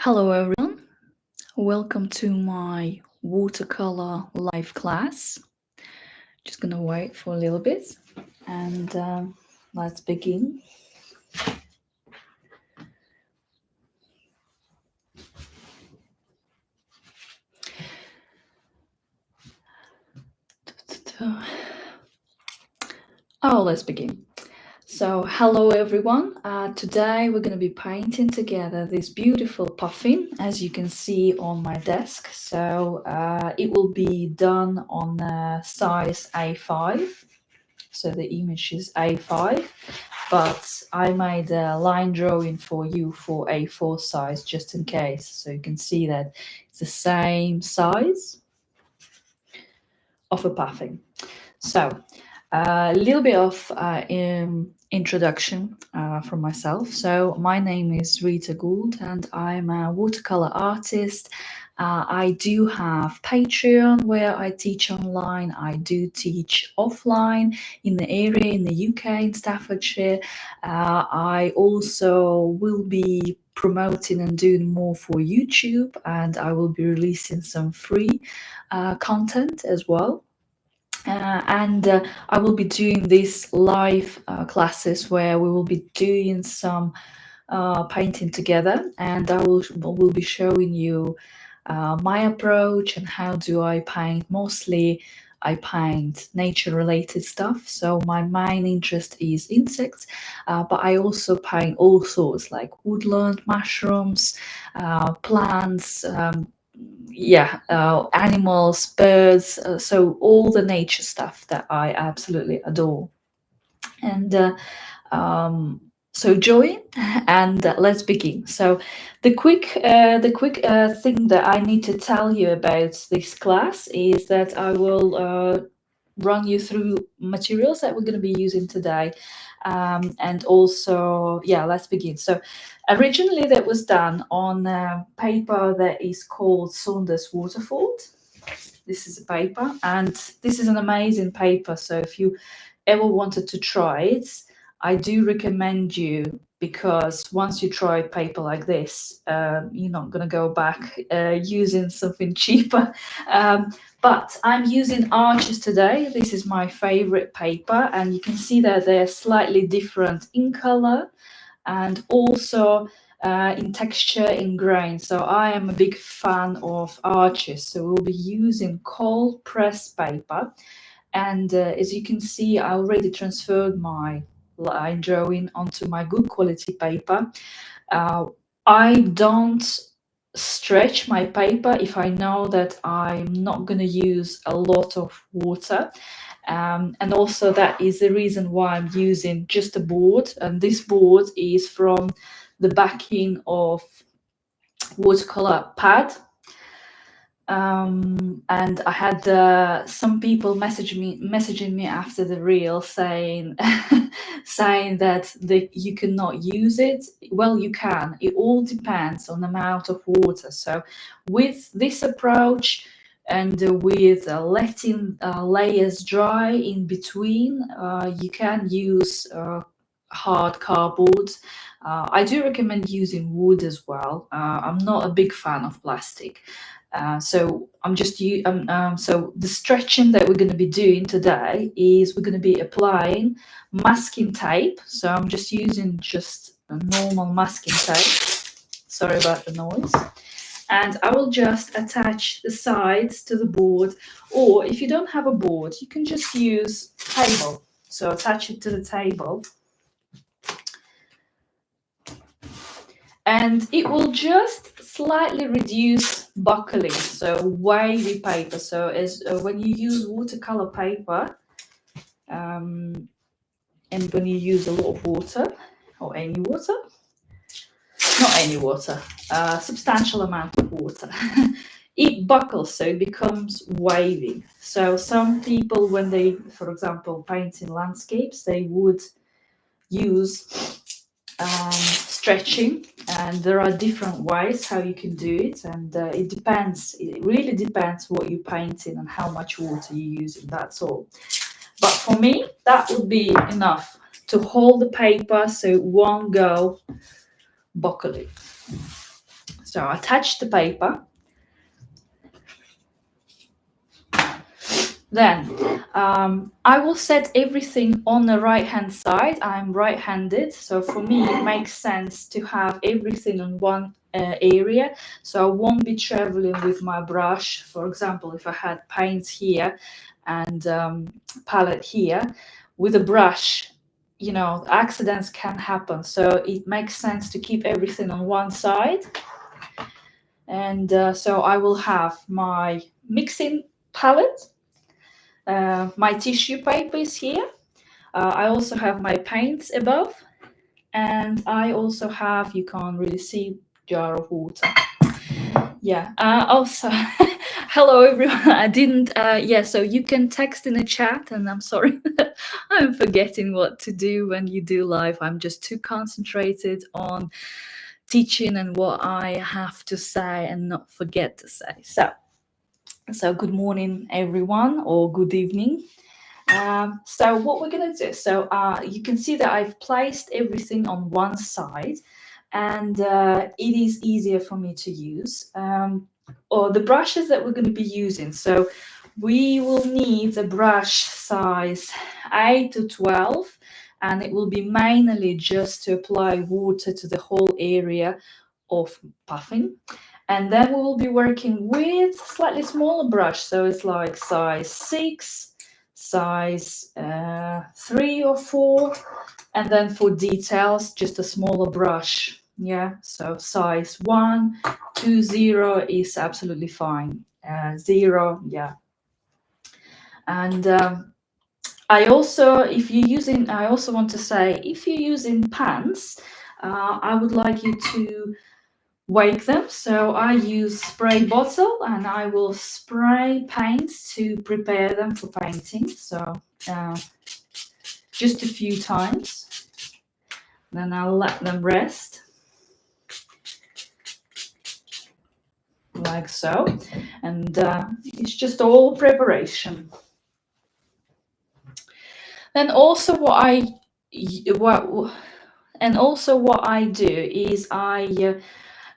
Hello everyone, welcome to my watercolor live class. Just gonna wait for a little bit and let's begin. Let's begin. So, hello everyone. Today we're going to be painting together this beautiful puffin, as you can see on my desk. So, it will be done on size A5. So, the image is A5, but I made a line drawing for you for A4 size just in case. So, you can see that it's the same size of a puffin. So, a little bit of introduction from myself. So, my name is Rita Gould, and I'm a watercolor artist. I do have Patreon where I teach online. I do teach offline in the area in the UK, in Staffordshire. I also will be promoting and doing more for YouTube, and I will be releasing some free content as well. And I will be doing these live classes where we will be doing some painting together, and I will be showing you my approach and how do I paint. Mostly I paint nature related stuff, so my main interest is insects, but I also paint all sorts like woodland, mushrooms, plants, animals, birds, so all the nature stuff that I absolutely adore. And so join and let's begin. So the quick thing that I need to tell you about this class is that I will run you through materials that we're going to be using today. And also, let's begin. So originally that was done on paper that is called Saunders Waterford. This is a paper, and this is an amazing paper. So if you ever wanted to try it, I do recommend you, because once you try paper like this, you're not going to go back using something cheaper. But I'm using Arches today. This is my favorite paper, and you can see that they're slightly different in color and also in texture, in grain. So I am a big fan of Arches. So we'll be using cold press paper. And as you can see, I already transferred my line drawing onto my good quality paper. I don't stretch my paper if I know that I'm not going to use a lot of water. And also that is the reason why I'm using just a board. And this board is from the backing of watercolor pad. And I had some people messaging me after the reel saying saying that you cannot use it. Well, you can. It all depends on the amount of water. So with this approach and with letting layers dry in between, you can use hard cardboard. I do recommend using wood as well. I'm not a big fan of plastic. So so the stretching that we're going to be doing today is we're going to be applying masking tape. So I'm just using just a normal masking tape. Sorry about the noise. And I will just attach the sides to the board, or if you don't have a board, you can just use table. So attach it to the table. And it will just slightly reduce buckling, so wavy paper. So as when you use watercolor paper, and when you use a lot of water, or any water, not any water, a substantial amount of water, it buckles, so it becomes wavy. So some people, when they, for example, paint in landscapes, they would use stretching, and there are different ways how you can do it, and it really depends what you're painting and how much water you're using, that's all. But for me, that would be enough to hold the paper so it won't go buckling. So attach the paper. Then I will set everything on the right hand side. I'm right handed, so for me it makes sense to have everything on one area, so I won't be traveling with my brush. For example, if I had paints here and palette here, with a brush, you know, accidents can happen, so it makes sense to keep everything on one side. And so I will have my mixing palette. My tissue paper is here. I also have my paints above, and I also have, you can't really see, jar of water. Yeah. Also, hello everyone. I didn't. Yeah. So you can text in the chat, and I'm sorry, I'm forgetting what to do when you do live. I'm just too concentrated on teaching and what I have to say, and not forget to say. So good morning, everyone, or good evening. So what we're going to do, so you can see that I've placed everything on one side, and it is easier for me to use. Or the brushes that we're going to be using. So we will need a brush size 8 to 12, and it will be mainly just to apply water to the whole area of puffing. And then we will be working with slightly smaller brush, so it's like size 6, size 3 or 4, and then for details just a smaller brush. Yeah, so size 1, 2, 0 is absolutely fine. 0, yeah. And I also want to say, if you're using pans, I would like you to wake them. So I use spray bottle, and I will spray paints to prepare them for painting. So just a few times, then I'll let them rest like so, and it's just all preparation. Then also what I do is I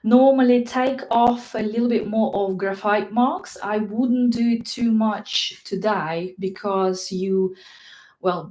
normally take off a little bit more of graphite marks. I wouldn't do it too much today because you wouldn't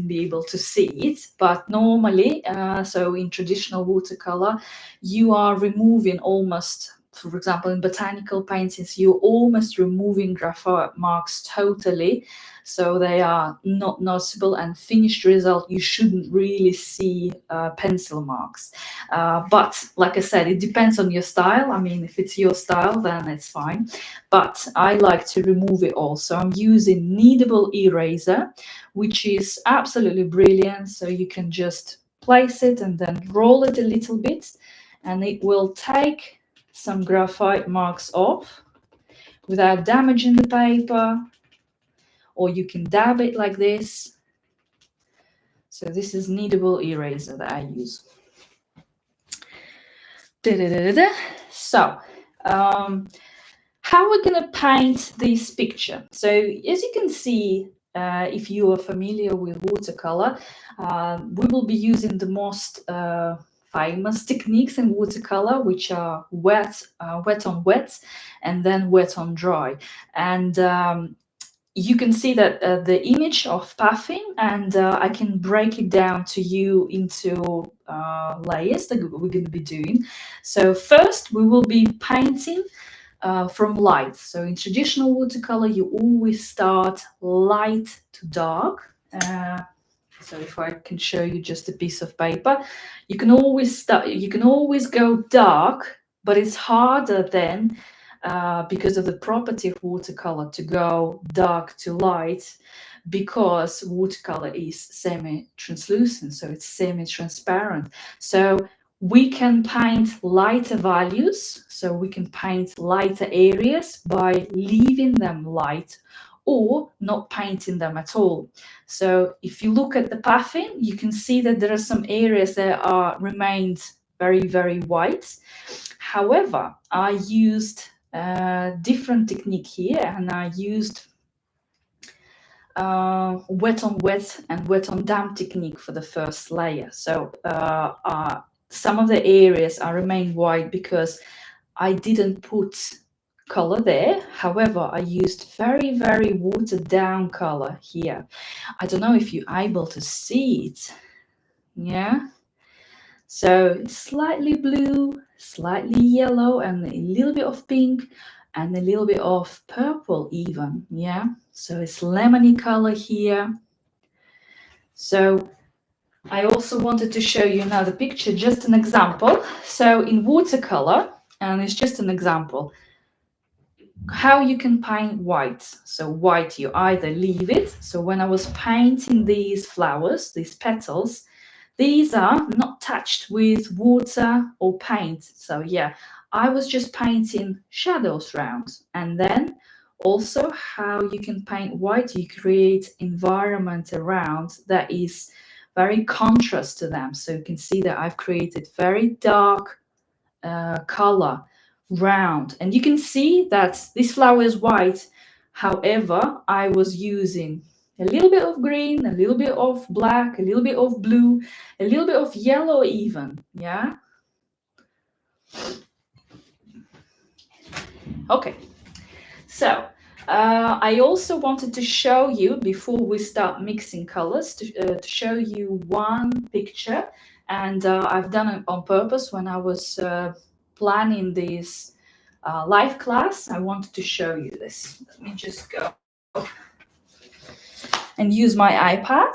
be able to see it. But normally, so in traditional watercolor, you are removing almost, for example, in botanical paintings, you're almost removing graphite marks totally, so they are not noticeable, and finished result you shouldn't really see pencil marks. But like I said, it depends on your style. I mean, if it's your style, then it's fine, but I like to remove it all. So I'm using kneadable eraser, which is absolutely brilliant. So you can just place it and then roll it a little bit, and it will take some graphite marks off without damaging the paper. Or you can dab it like this. So this is kneadable eraser that I use. So how we're going to paint this picture. So as you can see, if you are familiar with watercolor, we will be using the most famous techniques in watercolor, which are wet on wet, and then wet on dry. And you can see that the image of Puffin, and I can break it down to you into layers that we're going to be doing. So first we will be painting from light. So in traditional watercolor, you always start light to dark. So if I can show you just a piece of paper, you can always go dark, but it's harder then because of the property of watercolor to go dark to light, because watercolor is semi-translucent, so it's semi-transparent. So we can paint lighter values, so we can paint lighter areas by leaving them light or not painting them at all. So if you look at the Puffin, you can see that there are some areas that are remained very, very white. However, I used a different technique here, and I used wet on wet and wet on damp technique for the first layer. So some of the areas are remain white because I didn't put color there. However, I used very, very watered down color here. I don't know if you're able to see it. Yeah. So slightly blue, slightly yellow, and a little bit of pink, and a little bit of purple even. Yeah. So it's lemony color here. So I also wanted to show you another picture, just an example. So in watercolor, and it's just an example, how you can paint white. So white, you either leave it. So when I was painting these flowers, these petals, these are not touched with water or paint. So yeah, I was just painting shadows around. And then also how you can paint white, you create environment around that is very contrast to them. So you can see that I've created very dark color round, and you can see that this flower is white. However, I was using a little bit of green, a little bit of black, a little bit of blue, a little bit of yellow even. Yeah. Okay. So I also wanted to show you, before we start mixing colors, to show you one picture, and I've done it on purpose when I was planning this live class. I wanted to show you this. Let me just go and use my iPad.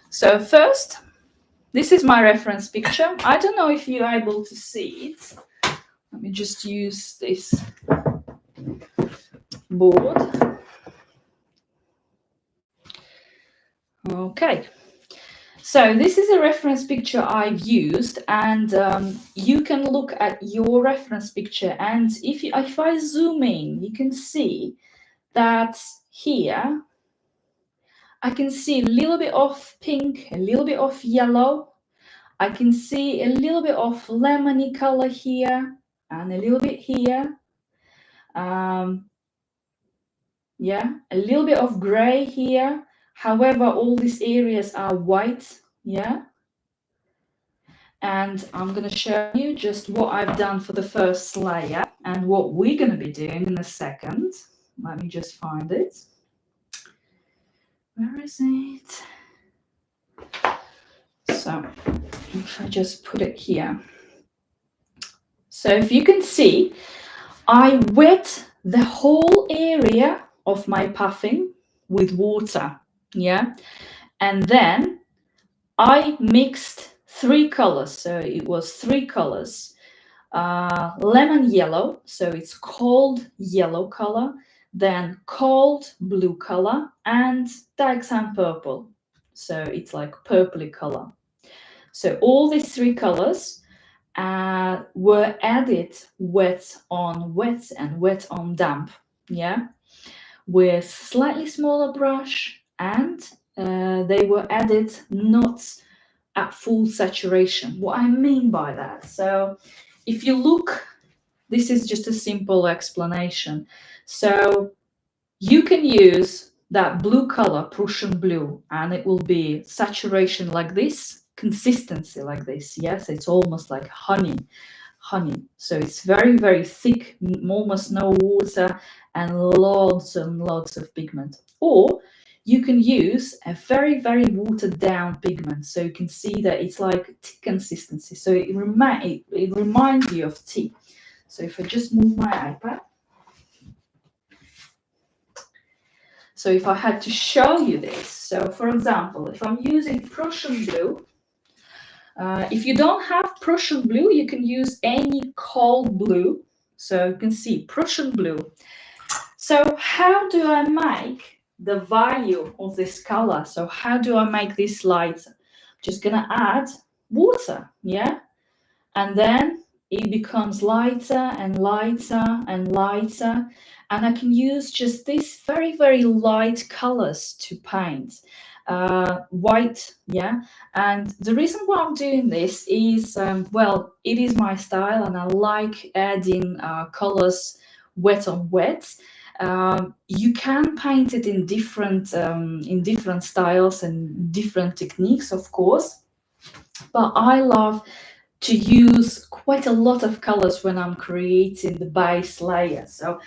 So first, this is my reference picture. I don't know if you're able to see it. Let me just use this board. Okay. So this is a reference picture I've used, and you can look at your reference picture, and if I zoom in, you can see that here I can see a little bit of pink, a little bit of yellow. I can see a little bit of lemony color here and a little bit here. Yeah, a little bit of gray here. However, all these areas are white. Yeah. And I'm going to show you just what I've done for the first layer and what we're going to be doing in a second. Let me just find it. Where is it? So if I just put it here. So if you can see, I wet the whole area of my puffin with water. Yeah. And then I mixed 3 colors. So it was 3 colors. Lemon yellow, so it's cold yellow color, then cold blue color, and Dioxan purple, so it's like purpley color. So all these 3 colors were added wet on wet and wet on damp, yeah, with slightly smaller brush, and they were added not at full saturation. What I mean by that, so if you look, this is just a simple explanation. So you can use that blue color, Prussian blue, and it will be saturation like this, consistency like this. Yes, it's almost like honey. So it's very, very thick, almost no water, and lots of pigment. Or you can use a very, very watered down pigment. So you can see that it's like tea consistency. So it reminds you of tea. So if I just move my iPad. So if I had to show you this, so for example, if I'm using Prussian blue, if you don't have Prussian blue, you can use any cold blue. So you can see Prussian blue. So how do I make the value of this color? So how do I make this light? Just gonna add water, yeah? And then it becomes lighter and lighter and lighter. And I can use just these very, very light colors to paint. White, yeah. And the reason why I'm doing this is, well, it is my style, and I like adding colors wet on wet. You can paint it in different styles and different techniques, of course. but I love to use quite a lot of colors when I'm creating the base layer. So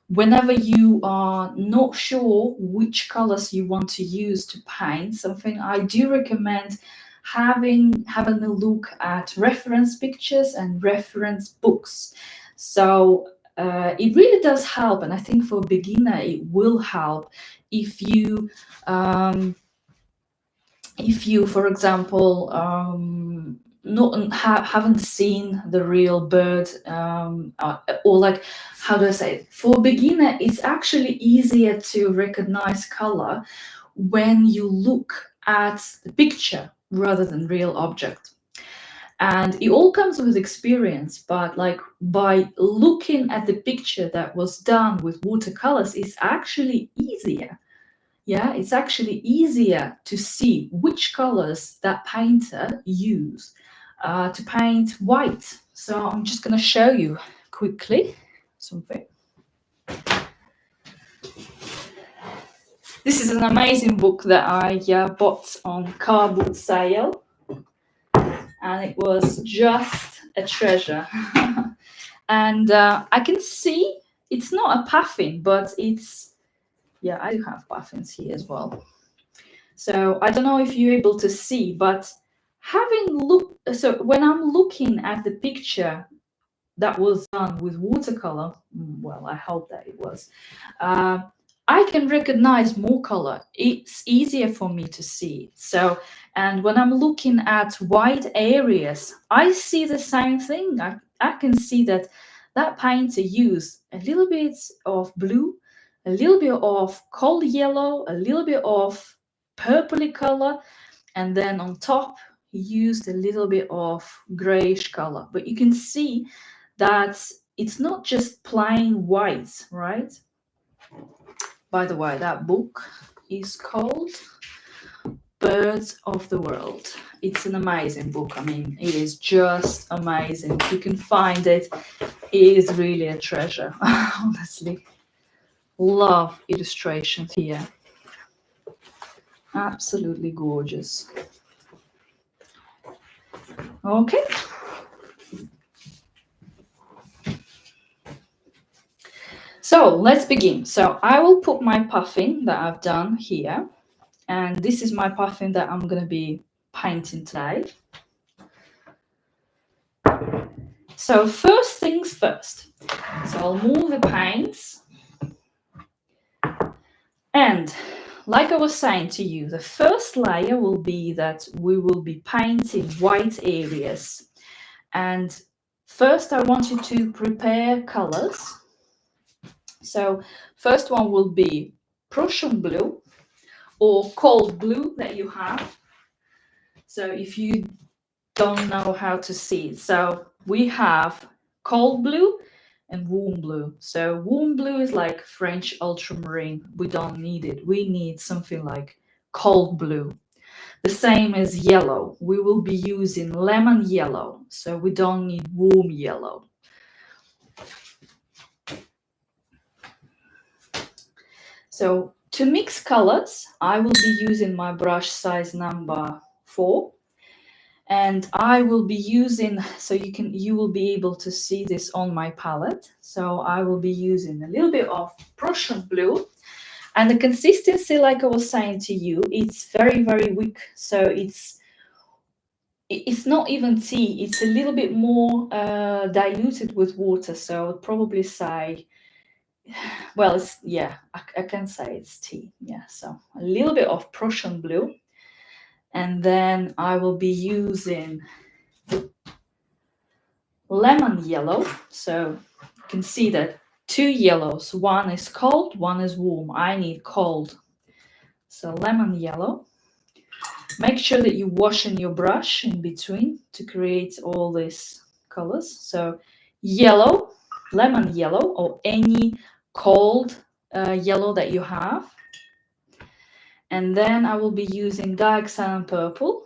whenever you are not sure which colors you want to use to paint something, I do recommend having a look at reference pictures and reference books. So it really does help, and I think for a beginner it will help if you for example, not haven't seen the real bird, or like, how do I say it? For a beginner, it's actually easier to recognize color when you look at the picture rather than real object. And it all comes with experience, but like by looking at the picture that was done with watercolors, it's actually easier. Yeah, it's actually easier to see which colors that painter used to paint white. So I'm just going to show you quickly something. This is an amazing book that I bought on cardboard sale, and it was just a treasure. And I can see it's not a Puffin, but it's, yeah, I do have Puffins here as well. So I don't know if you're able to see, but so when I'm looking at the picture that was done with watercolor, well, I hope that it was, I can recognize more color. It's easier for me to see. So, and when I'm looking at white areas, I see the same thing. I can see that painter used a little bit of blue, a little bit of cold yellow, a little bit of purpley color, and then on top he used a little bit of grayish color. But you can see that it's not just plain white, right? By the way, that book is called Birds of the World. It's an amazing book. I mean, it is just amazing. If you can find it, it is really a treasure, honestly. Love illustrations here. Absolutely gorgeous. Okay. So let's begin. So I will put my puffin that I've done here. And this is my puffin that I'm going to be painting today. So first things first. So I'll move the paints. And like I was saying to you, the first layer will be that we will be painting white areas. And first I want you to prepare colors. So first one will be Prussian blue or cold blue that you have. So if you don't know how to see it, so we have cold blue and warm blue. So warm blue is like French ultramarine. We don't need it. We need something like cold blue. The same as yellow. We will be using lemon yellow. So we don't need warm yellow. So to mix colors, I will be using my brush size number 4. And I will be using, so you will be able to see this on my palette. So I will be using a little bit of Prussian blue, and the consistency, like I was saying to you, it's very, very weak. So it's not even tea. It's a little bit more diluted with water. So I would probably say, well, it's, yeah, I can say it's tea. Yeah, so a little bit of Prussian blue, and then I will be using lemon yellow. So you can see that 2 yellows. One is cold, one is warm. I need cold. So lemon yellow. Make sure that you wash in your brush in between to create all these colors. So yellow, lemon yellow, or any cold yellow that you have. And then I will be using diaxan purple.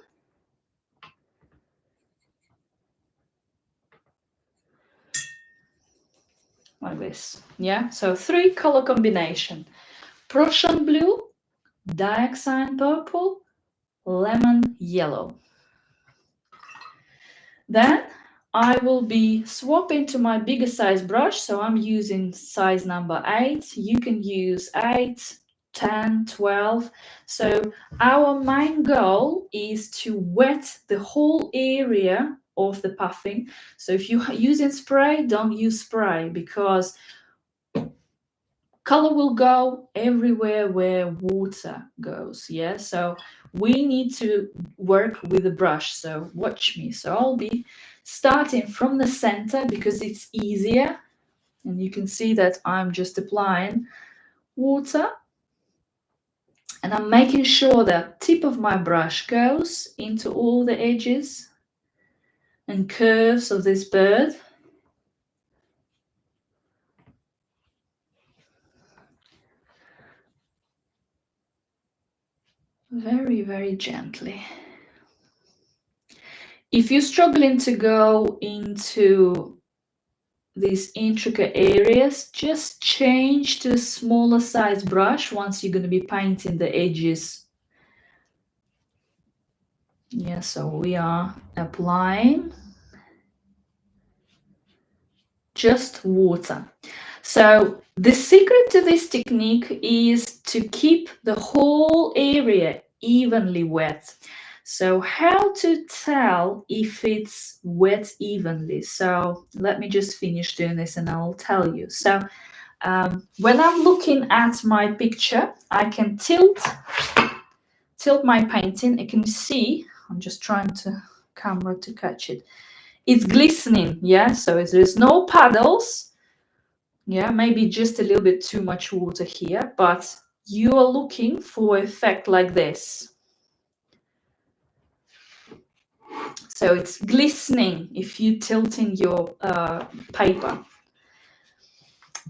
Like this. Yeah, so 3 color combination. Prussian blue, diaxan purple, lemon yellow. Then I will be swapping to my bigger size brush, so I'm using size number 8. You can use 8, 10, 12. So our main goal is to wet the whole area of the puffing. So if you're using spray, don't use spray, because color will go everywhere where water goes. Yeah, so we need to work with the brush. So watch me. So I'll be starting from the center because it's easier, and you can see that I'm just applying water, and I'm making sure that tip of my brush goes into all the edges and curves of this bird. Very, very gently. If you're struggling to go into these intricate areas, just change to a smaller size brush once you're going to be painting the edges. Yeah, so we are applying just water. So the secret to this technique is to keep the whole area evenly wet. So how to tell if it's wet evenly? So let me just finish doing this and I'll tell you. So when I'm looking at my picture, I can tilt my painting. I can see, I'm just trying to camera to catch it. It's glistening, yeah? So there's no puddles. Yeah, maybe just a little bit too much water here, but you are looking for effect like this. So it's glistening if you're tilting your paper.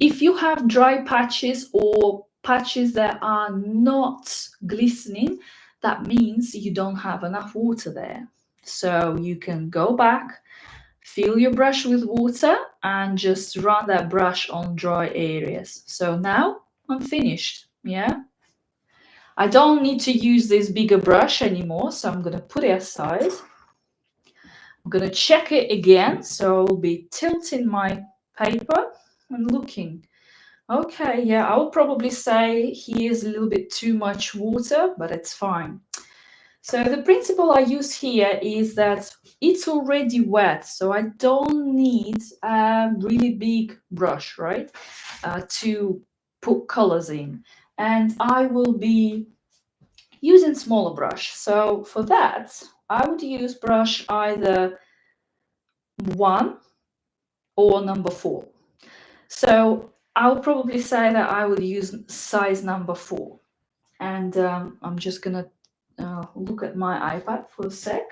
If you have dry patches or patches that are not glistening, that means you don't have enough water there. So you can go back, fill your brush with water, and just run that brush on dry areas. So now I'm finished, yeah? I don't need to use this bigger brush anymore, so I'm gonna put it aside. I'm gonna check it again, so I'll be tilting my paper and looking. Okay, yeah, I would probably say here's a little bit too much water, but it's fine. So the principle I use here is that it's already wet, so I don't need a really big brush, right, to put colors in. And I will be using smaller brush. So for that, I would use brush either 1 or number 4. So I'll probably say that I would use size number 4. And I'm just gonna look at my iPad for a sec,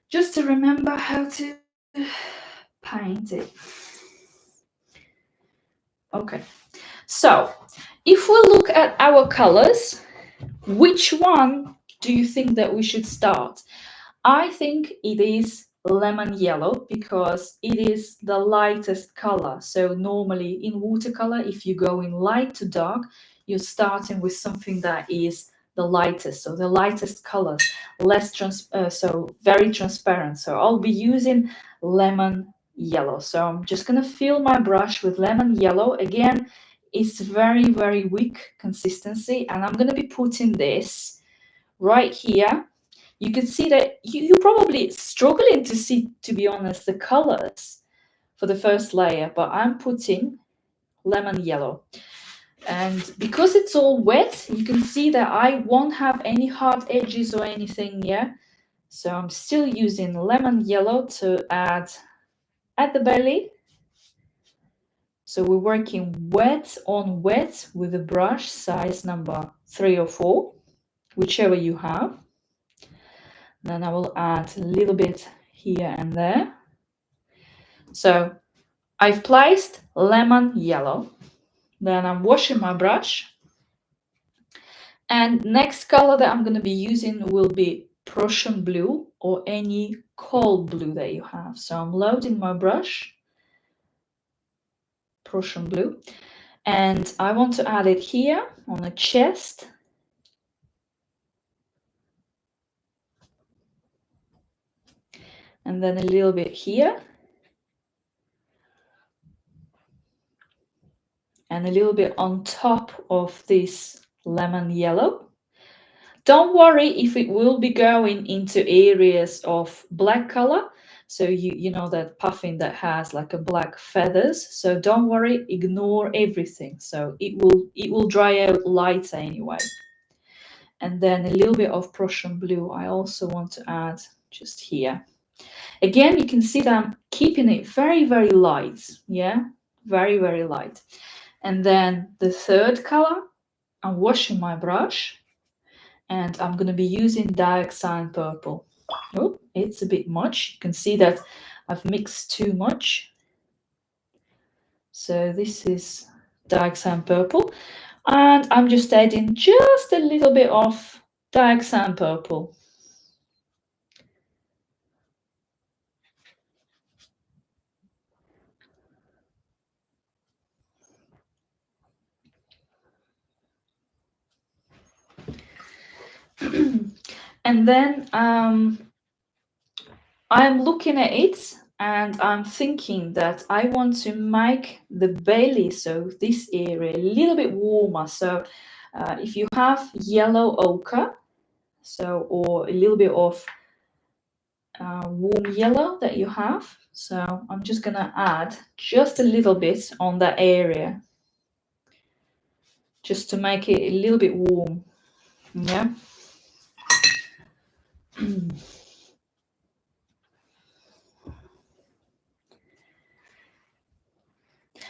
just to remember how to paint it. Okay, so if we look at our colors, which one do you think that we should start? I think it is lemon yellow because it is the lightest color. So normally in watercolor, if you go in light to dark, you're starting with something that is the lightest, so the lightest colors, so very transparent. So I'll be using lemon yellow. So I'm just gonna fill my brush with lemon yellow. Again, it's very, very weak consistency, and I'm gonna be putting this right here. You can see that you're probably struggling to see, to be honest, the colors for the first layer, but I'm putting lemon yellow. And because it's all wet, you can see that I won't have any hard edges or anything, yeah? So I'm still using lemon yellow to add at the belly. So we're working wet on wet with a brush size number 3 or 4, whichever you have. Then I will add a little bit here and there. So I've placed lemon yellow. Then I'm washing my brush. And next color that I'm going to be using will be Prussian blue or any cold blue that you have. So I'm loading my brush, Prussian blue, and I want to add it here on the chest. and then a little bit here, and a little bit on top of this lemon yellow. Don't worry if it will be going into areas of black color. So you know that puffin that has like a black feathers. So don't worry, ignore everything. So it will dry out lighter anyway. And then a little bit of Prussian blue I also want to add just here. Again, you can see that I'm keeping it very, very light. Yeah, very, very light. And then the third color, I'm washing my brush and I'm going to be using Dioxane Purple. Oh, it's a bit much. You can see that I've mixed too much. So this is Dioxane Purple. And I'm just adding just a little bit of Dioxane Purple. And then I'm looking at it and I'm thinking that I want to make the belly, so this area, a little bit warmer. So if you have yellow ochre, so or a little bit of warm yellow that you have, so I'm just gonna add just a little bit on that area, just to make it a little bit warm. Yeah.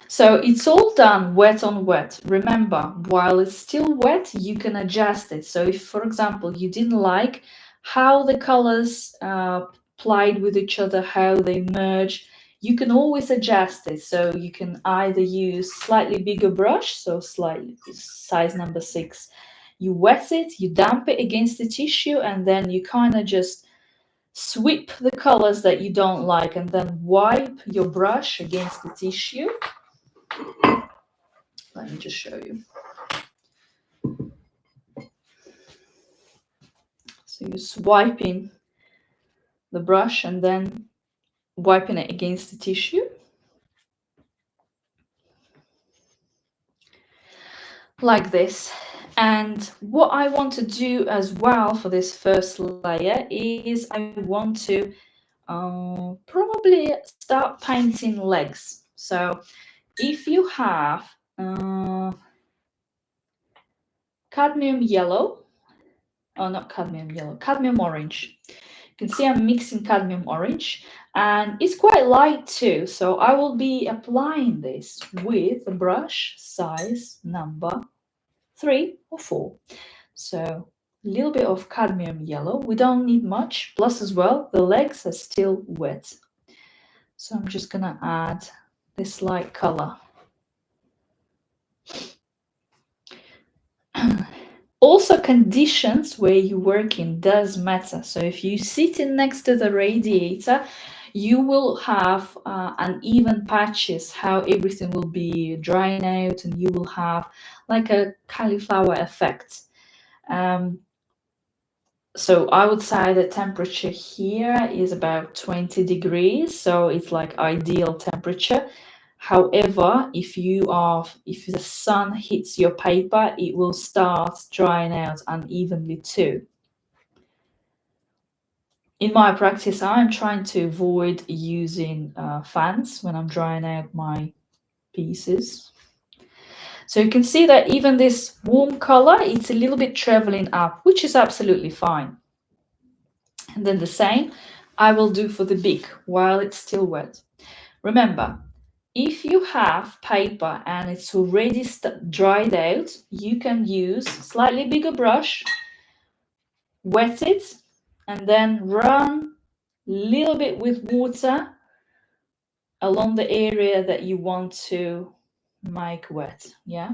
So it's all done wet on wet. Remember, while it's still wet, you can adjust it. So if, for example, you didn't like how the colors plied with each other, how they merge, you can always adjust it. So you can either use slightly bigger brush, so slightly size number 6. You wet it, you damp it against the tissue, and then you kind of just sweep the colors that you don't like, and then wipe your brush against the tissue. Let me just show you. So you're swiping the brush and then wiping it against the tissue. Like this. And what I want to do as well for this first layer is I want to probably start painting legs. So if you have cadmium yellow, oh, not cadmium yellow, cadmium orange. You can see I'm mixing cadmium orange and it's quite light too. So I will be applying this with a brush size number 3 or 4. So a little bit of cadmium yellow. We don't need much. Plus as well, the legs are still wet. So I'm just gonna add this light color. Also, conditions where you work in does matter. So if you sitting next to the radiator, you will have uneven patches, how everything will be drying out, and you will have like a cauliflower effect. So I would say the temperature here is about 20 degrees, so it's like ideal temperature. However, if the sun hits your paper, it will start drying out unevenly too. In my practice, I'm trying to avoid using fans when I'm drying out my pieces. So you can see that even this warm color, it's a little bit traveling up, which is absolutely fine. And then the same I will do for the beak while it's still wet. Remember, if you have paper and it's already dried out, you can use slightly bigger brush, wet it, and then run a little bit with water along the area that you want to make wet. Yeah.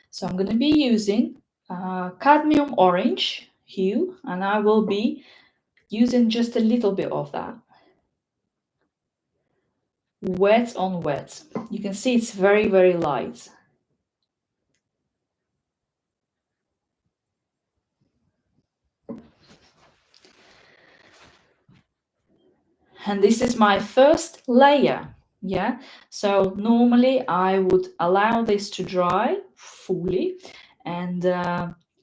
So I'm going to be using cadmium orange hue, and I will be using just a little bit of that. Wet on wet. You can see it's very, very light. And this is my first layer. Yeah, so normally I would allow this to dry fully, and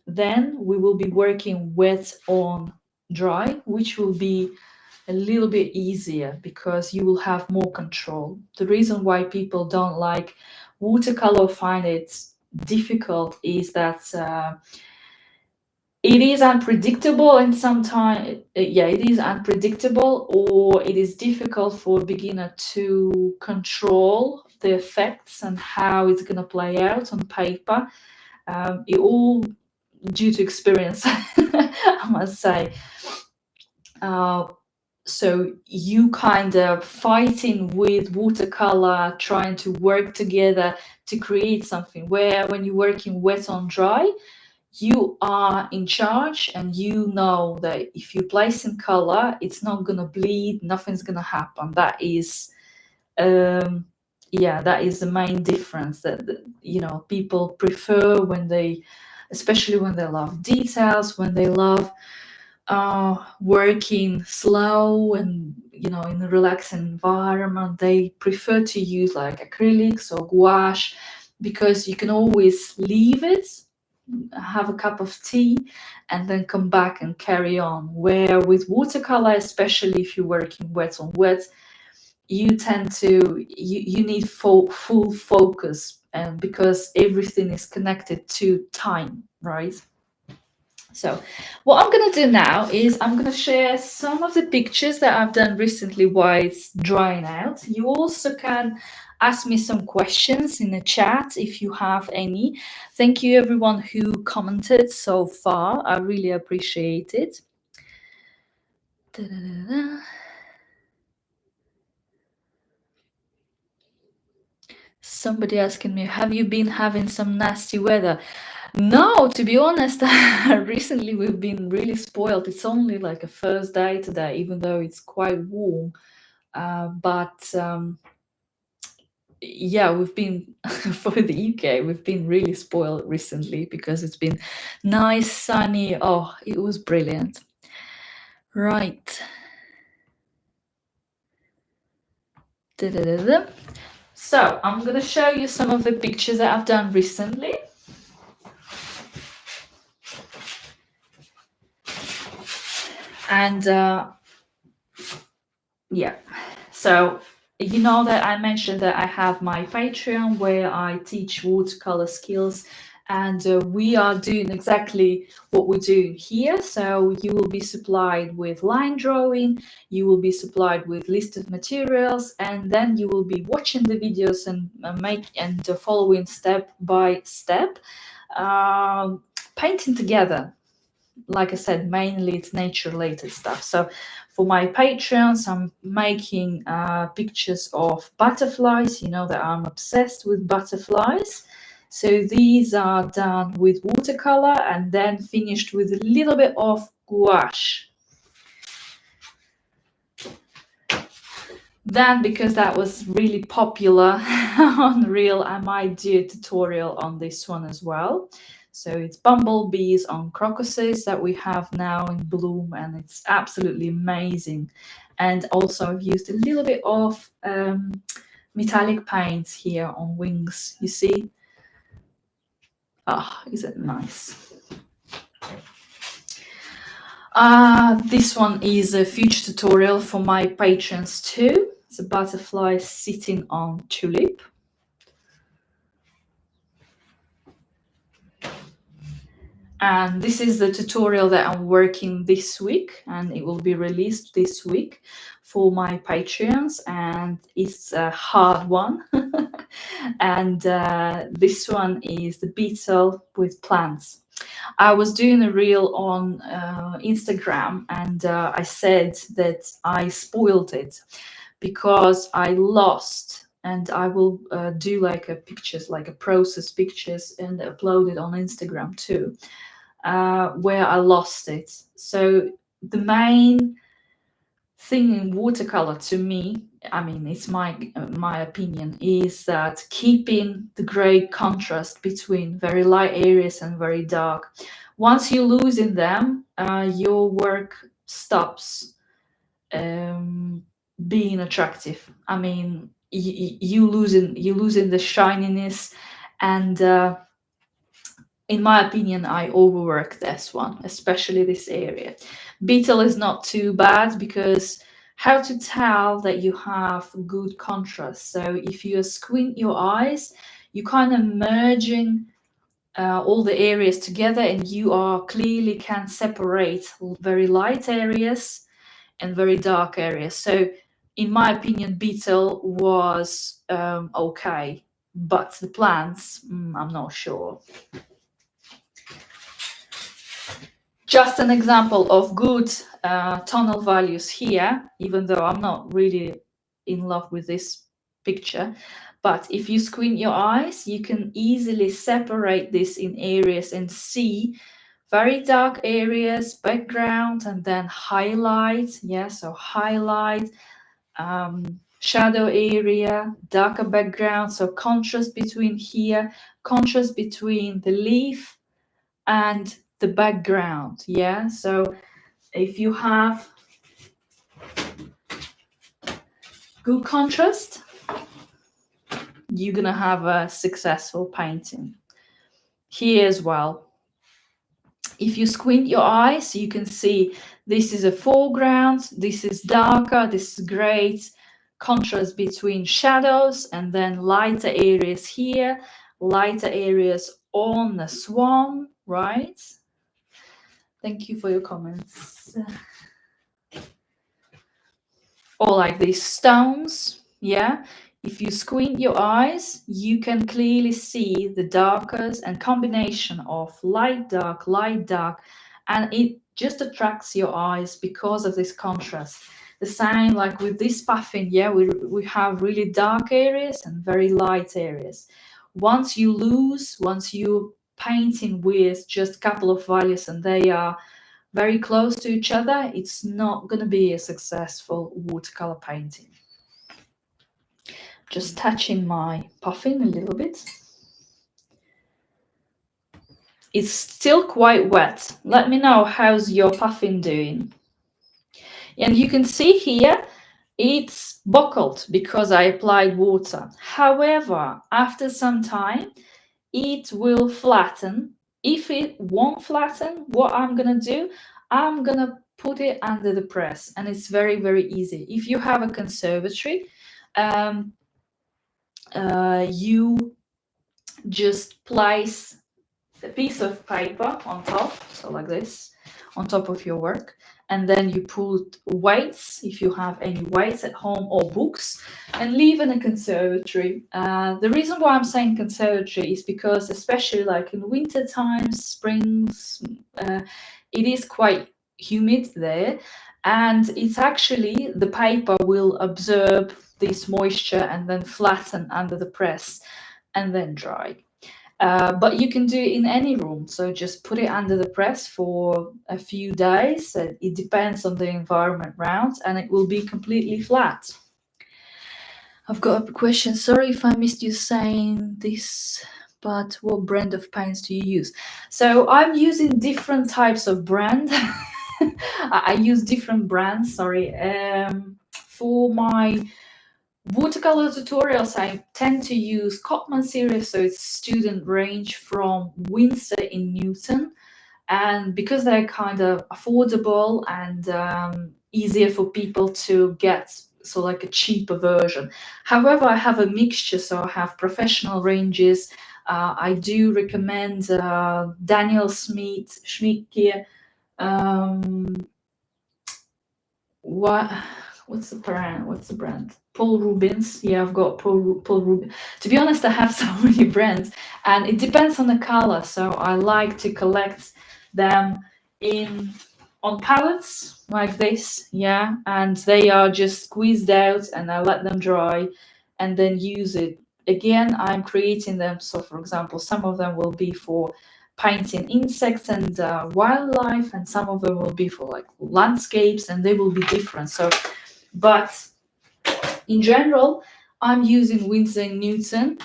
then we will be working wet on dry, which will be a little bit easier because you will have more control. The reason why people don't like watercolor, find it difficult, is that it is unpredictable, and sometimes yeah, it is unpredictable, or it is difficult for a beginner to control the effects and how it's going to play out on paper. It all due to experience, I must say. uh, so you kind of fighting with watercolor, trying to work together to create something, where when you're working wet on dry, you are in charge, and you know that if you place in color, it's not gonna bleed, nothing's gonna happen. That is yeah, that is the main difference that you know, people prefer when they, especially when they love details, when they love working slow and, you know, in a relaxing environment, they prefer to use like acrylics or gouache, because you can always leave it, have a cup of tea, and then come back and carry on. Where with watercolor, especially if you're working wet on wet, you tend to, you need full focus, and because everything is connected to time, right? So what I'm going to do now is I'm going to share some of the pictures that I've done recently while it's drying out. You also can ask me some questions in the chat if you have any. Thank you everyone who commented so far. I really appreciate it. Da-da-da-da. Somebody asking me, have you been having some nasty weather? No, to be honest, recently we've been really spoiled. It's only like a first day today, even though it's quite warm. But yeah, we've been for the UK, we've been really spoiled recently because it's been nice, sunny. Oh, it was brilliant. Right. Da-da-da-da. So I'm going to show you some of the pictures that I've done recently. And yeah, so you know that I mentioned that I have my Patreon where I teach watercolor skills, and we are doing exactly what we're doing here. So you will be supplied with line drawing, you will be supplied with list of materials, and then you will be watching the videos and following step by step, painting together. Like I said, mainly it's nature related stuff. So for my Patreons, I'm making pictures of butterflies. You know that I'm obsessed with butterflies. So these are done with watercolor and then finished with a little bit of gouache. Then, because that was really popular on Reel, I might do a tutorial on this one as well. So it's bumblebees on crocuses that we have now in bloom, and it's absolutely amazing. And also I've used a little bit of metallic paints here on wings, you see. Ah, is it nice? This one is a future tutorial for my patrons too. It's a butterfly sitting on tulip. And this is the tutorial that I'm working this week, and it will be released this week for my Patreons, and it's a hard one. And this one is the beetle with plants. I was doing a reel on Instagram, and I said that I spoiled it because I lost, and I will do like a pictures, like a process pictures, and upload it on Instagram too. Where I lost it. So the main thing in watercolor to me, I mean, it's my opinion, is that keeping the great contrast between very light areas and very dark. Once you lose in them, your work stops. being attractive. I mean, you losing the shininess, and in my opinion, I overwork this one, especially this area. Beetle is not too bad because how to tell that you have good contrast? So if you squint your eyes, you kind of merging all the areas together, and you are clearly can separate very light areas and very dark areas. So in my opinion, Beetle was okay, but the plants, I'm not sure. Just an example of good tonal values here, even though I'm not really in love with this picture. But if you squint your eyes, you can easily separate this in areas and see very dark areas, background, and then highlight. Yeah, so highlight, shadow area, darker background. So contrast between here, contrast between the leaf and the background. Yeah, so if you have good contrast, you're gonna have a successful painting. Here as well, if you squint your eyes, you can see this is a foreground, this is darker, this is great contrast between shadows, and then lighter areas here, lighter areas on the swan, right? Thank you for your comments. Or like these stones, yeah. If you squint your eyes, you can clearly see the darkers and combination of light, dark, and it just attracts your eyes because of this contrast. The same like with this puffin, yeah, we have really dark areas and very light areas. Once you painting with just a couple of values and they are very close to each other, it's not going to be a successful watercolor painting. Just touching my puffin a little bit. It's still quite wet. Let me know how's your puffin doing. And you can see here it's buckled because I applied water. However, after some time, it will flatten. If it won't flatten, what I'm gonna do, I'm gonna put it under the press, and it's very, very easy. If you have a conservatory, you just place a piece of paper on top, so like this, on top of your work, and then you put weights, if you have any weights at home, or books, and leave in a conservatory. The reason why I'm saying conservatory is because, especially like in winter times, springs, it is quite humid there, and it's actually the paper will absorb this moisture and then flatten under the press and then dry. But you can do it in any room. So just put it under the press for a few days. It depends on the environment around, and it will be completely flat. I've got a question. Sorry if I missed you saying this, but what brand of paints do you use? So I'm using different types of brand. I use different brands, sorry. For my watercolor tutorials, I tend to use Cotman series, so it's student range from Winsor in Newton. And because they're kind of affordable and easier for people to get, so like a cheaper version. However, I have a mixture, so I have professional ranges. I do recommend Daniel Schmidt here. What's the brand? Paul Rubens. Yeah, I've got Paul Rubens. To be honest, I have so many brands, and it depends on the color. So I like to collect them on palettes like this, yeah, and they are just squeezed out, and I let them dry, and then use it. Again, I'm creating them. So, for example, some of them will be for painting insects and wildlife, and some of them will be for like landscapes, and they will be different. So, but in general, I'm using Winsor & Newton,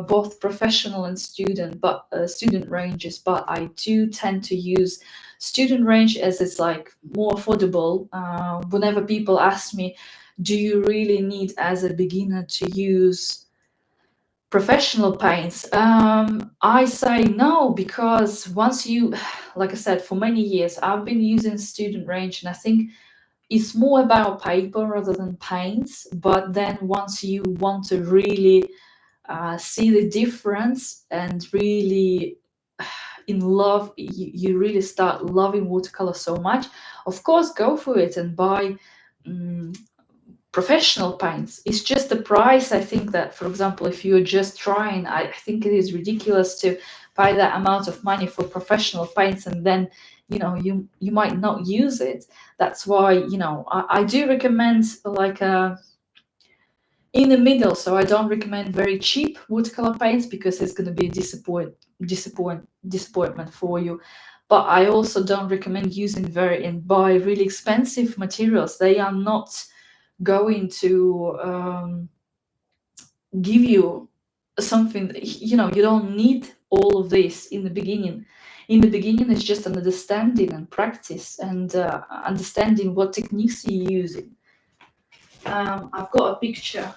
both professional and student, but student ranges. But I do tend to use student range as it's like more affordable. Whenever people ask me, do you really need as a beginner to use professional paints? I say no, because once you, like I said, for many years I've been using student range, and I think it's more about paper rather than paints. But then once you want to really see the difference and really in love, you really start loving watercolor so much, of course go for it and buy um, professional paints. It's just the price. I think that, for example, if you're just trying, I think it is ridiculous to buy that amount of money for professional paints and then you might not use it. That's why I do recommend like a in the middle. So I don't recommend very cheap watercolor paints because it's going to be a disappointment for you. But I also don't recommend using very and buy really expensive materials. They are not going to give you something that, you don't need all of this in the beginning. In the beginning, it's just an understanding and practice and understanding what techniques you're using. I've got a picture.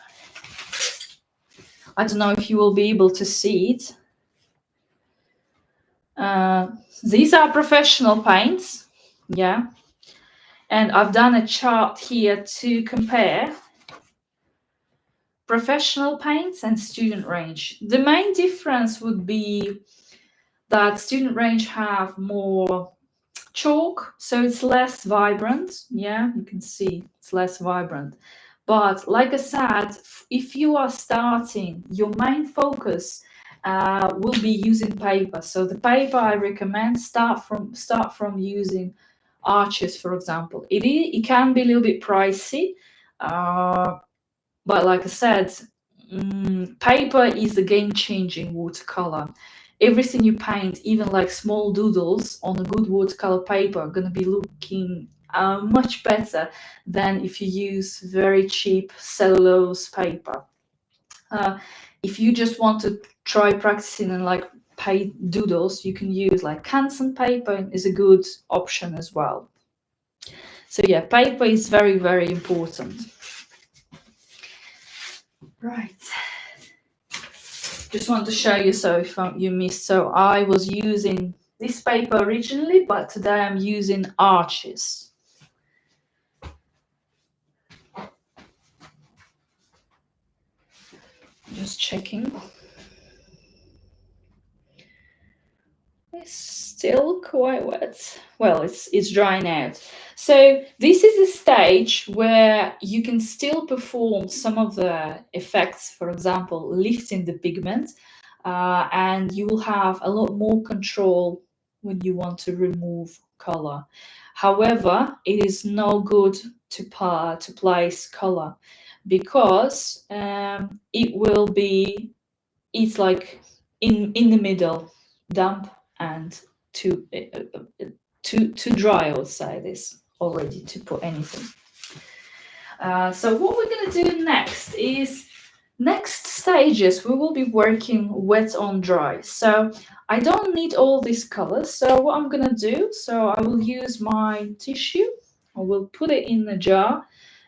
I don't know if you will be able to see it. These are professional paints, yeah. And I've done a chart here to compare professional paints and student range. The main difference would be that student range have more chalk, so it's less vibrant. Yeah, you can see it's less vibrant. But like I said, if you are starting, your main focus will be using paper. So the paper I recommend, start from using Arches, for example. It can be a little bit pricey, but like I said, paper is the game-changing watercolor. Everything you paint, even like small doodles on a good watercolor paper, are going to be looking much better than if you use very cheap cellulose paper. If you just want to try practicing and like paint doodles, you can use like Canson paper is a good option as well. So yeah, paper is very, very important. Right. Just want to show you, so if you missed, so I was using this paper originally, but today I'm using Arches. Just checking. It's still quite wet. Well, it's drying out. So this is a stage where you can still perform some of the effects, for example, lifting the pigment, and you will have a lot more control when you want to remove color. However, it is no good to place color because it's like in the middle, damp and too dry. I would say this already to put anything. So what we're going to do next is next stages. We will be working wet on dry. So I don't need all these colors. So what I'm going to do, so I will use my tissue. I will put it in the jar,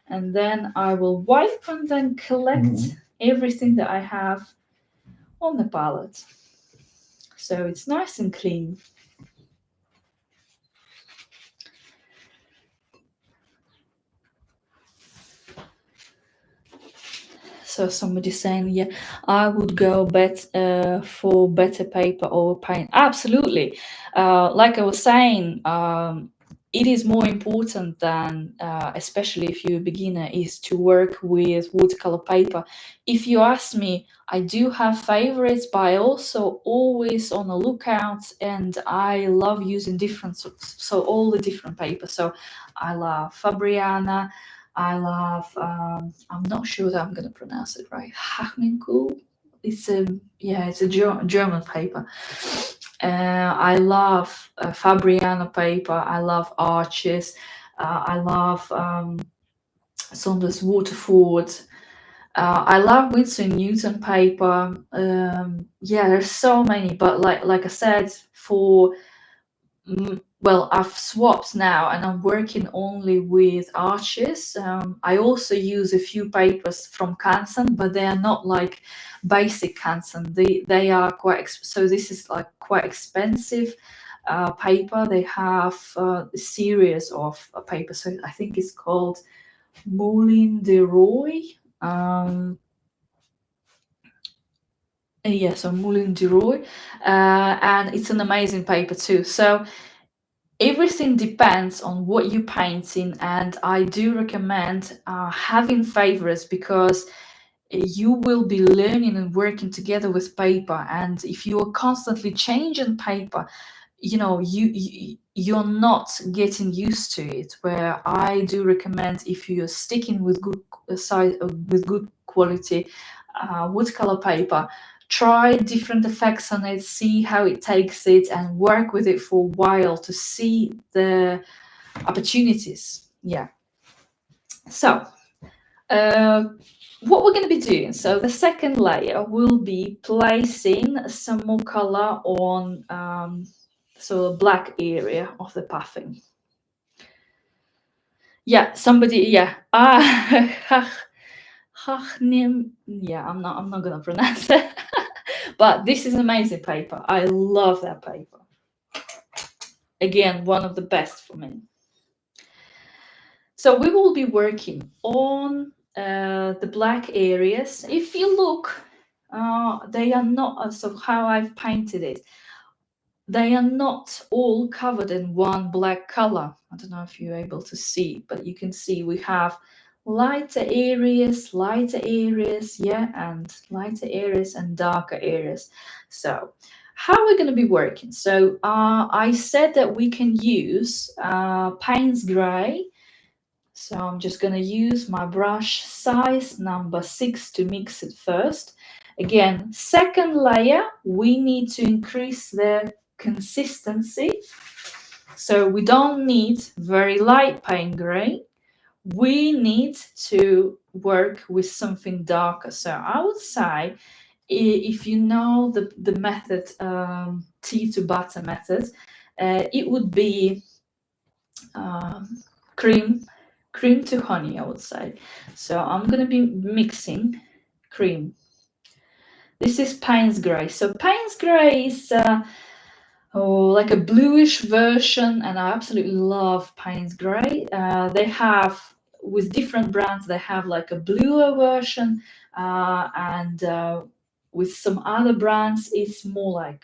and then I will wipe and then collect everything that I have on the palette. So it's nice and clean. So somebody's saying, yeah, I would go for better paper or paint. Absolutely. Like I was saying, it is more important than, especially if you're a beginner, is to work with watercolor paper. If you ask me, I do have favorites, but I also always on the lookout, and I love using all the different papers. So I love Fabriana. I love, I'm not sure that I'm going to pronounce it right, Hachmenkool. It's a German paper. I love Fabriano paper. I love Arches. I love Saunders Waterford. I love Winsor & Newton paper. Yeah, there's so many, but like I said, for well, I've swapped now and I'm working only with arches. I also use a few papers from Canson, but they are not like basic Canson. They are quite, so this is like quite expensive paper. They have a series of papers. So I think it's called Moulin de Roy. Yeah, so Moulin de Roy. And it's an amazing paper too. So everything depends on what you're painting, and I do recommend having favorites because you will be learning and working together with paper, and if you are constantly changing paper, you're not getting used to it. Where I do recommend, if you're sticking with good size with good quality watercolor paper, try different effects on it, see how it takes it, and work with it for a while to see the opportunities. Yeah. So what we're going to be doing, so the second layer will be placing some more color on so a black area of the puffing. Yeah, somebody, yeah. Yeah, I'm not gonna pronounce it. But this is amazing paper. I love that paper. Again, one of the best for me. So we will be working on the black areas. If you look, they are not, so how I've painted it, they are not all covered in one black color. I don't know if you're able to see, but you can see we have lighter areas, yeah, and lighter areas and darker areas. So how we're going to be working. So I said that we can use Payne's Gray. So I'm just going to use my brush size number 6 to mix it first. Again, second layer, we need to increase the consistency. So we don't need very light Payne Gray. We need to work with something darker. So I would say, if you know the method, tea to butter method, it would be cream to honey, I would say. So I'm going to be mixing cream. This is Payne's Gray. So Payne's Gray is like a bluish version, and I absolutely love Payne's Gray. They have, with different brands, they have like a bluer version, and with some other brands, it's more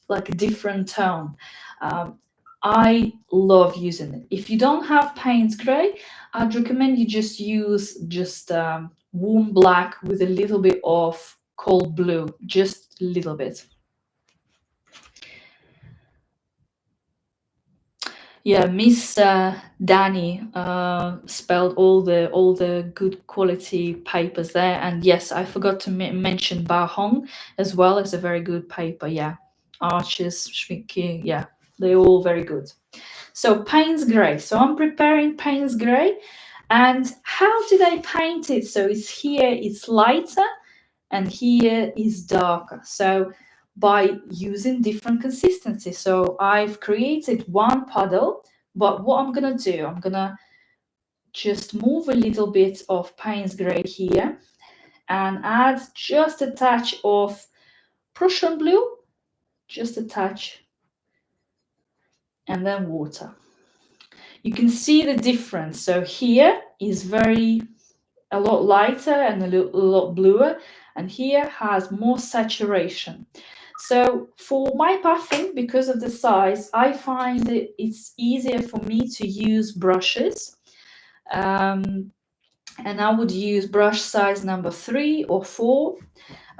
like a different tone. I love using it. If you don't have Payne's Gray, I'd recommend you just use warm black with a little bit of cold blue, just a little bit. Yeah, Miss Danny spelled all the good quality papers there, and yes, I forgot to mention Ba Hong as well as a very good paper. Yeah, Arches, Schmicke, yeah, they're all very good. So Payne's Gray. So I'm preparing Payne's Gray, and how did I paint it? So it's here, it's lighter, and here is darker. So by using different consistency. So I've created one puddle, but what I'm gonna do, I'm gonna just move a little bit of Payne's Gray here and add just a touch of Prussian blue, just a touch, and then water. You can see the difference. So here is a lot lighter and a lot bluer, and here has more saturation. So for my puffing, because of the size, I find it's easier for me to use brushes. And I would use brush size number 3 or 4.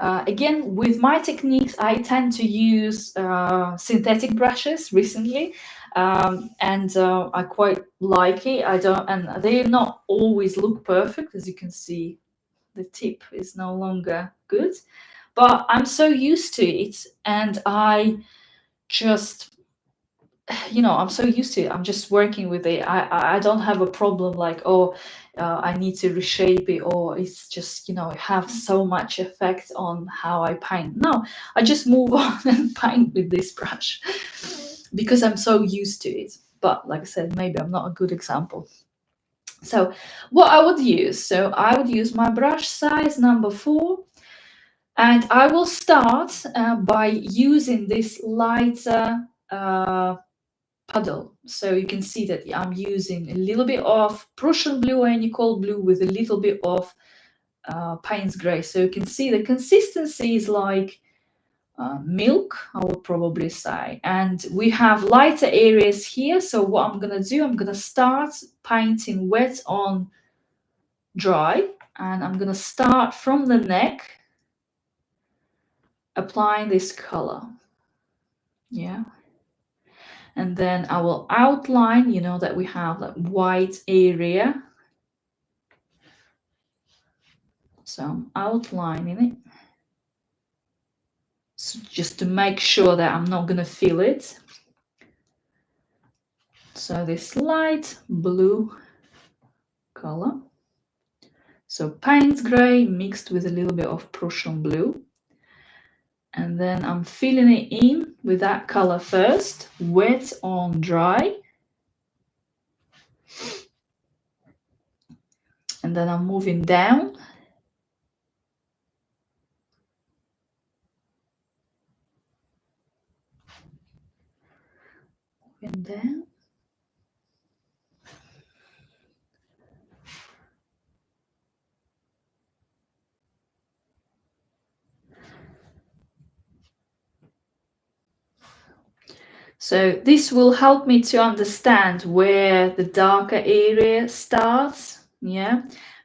Again, with my techniques, I tend to use synthetic brushes recently, and I quite like it. And they not always look perfect, as you can see. The tip is no longer good, but I'm so used to it, and I just, I'm so used to it. I'm just working with it. I don't have a problem like, I need to reshape it, or it's just, it have so much effect on how I paint. No, I just move on and paint with this brush. because I'm so used to it. But like I said, maybe I'm not a good example. So what I would use, so I would use my brush size number 4, and I will start by using this lighter puddle. So you can see that I'm using a little bit of Prussian blue or any cold blue with a little bit of Payne's Grey. So you can see the consistency is like milk, I would probably say. And we have lighter areas here. So what I'm going to do, I'm going to start painting wet on dry. And I'm going to start from the neck, applying this color. Yeah. And then I will outline, you know, that we have that white area. So I'm outlining it. So just to make sure that I'm not going to feel it. So this light blue color. So Payne's Grey mixed with a little bit of Prussian blue. And then I'm filling it in with that color first, wet on dry. And then I'm moving down. Moving down. So this will help me to understand where the darker area starts, yeah,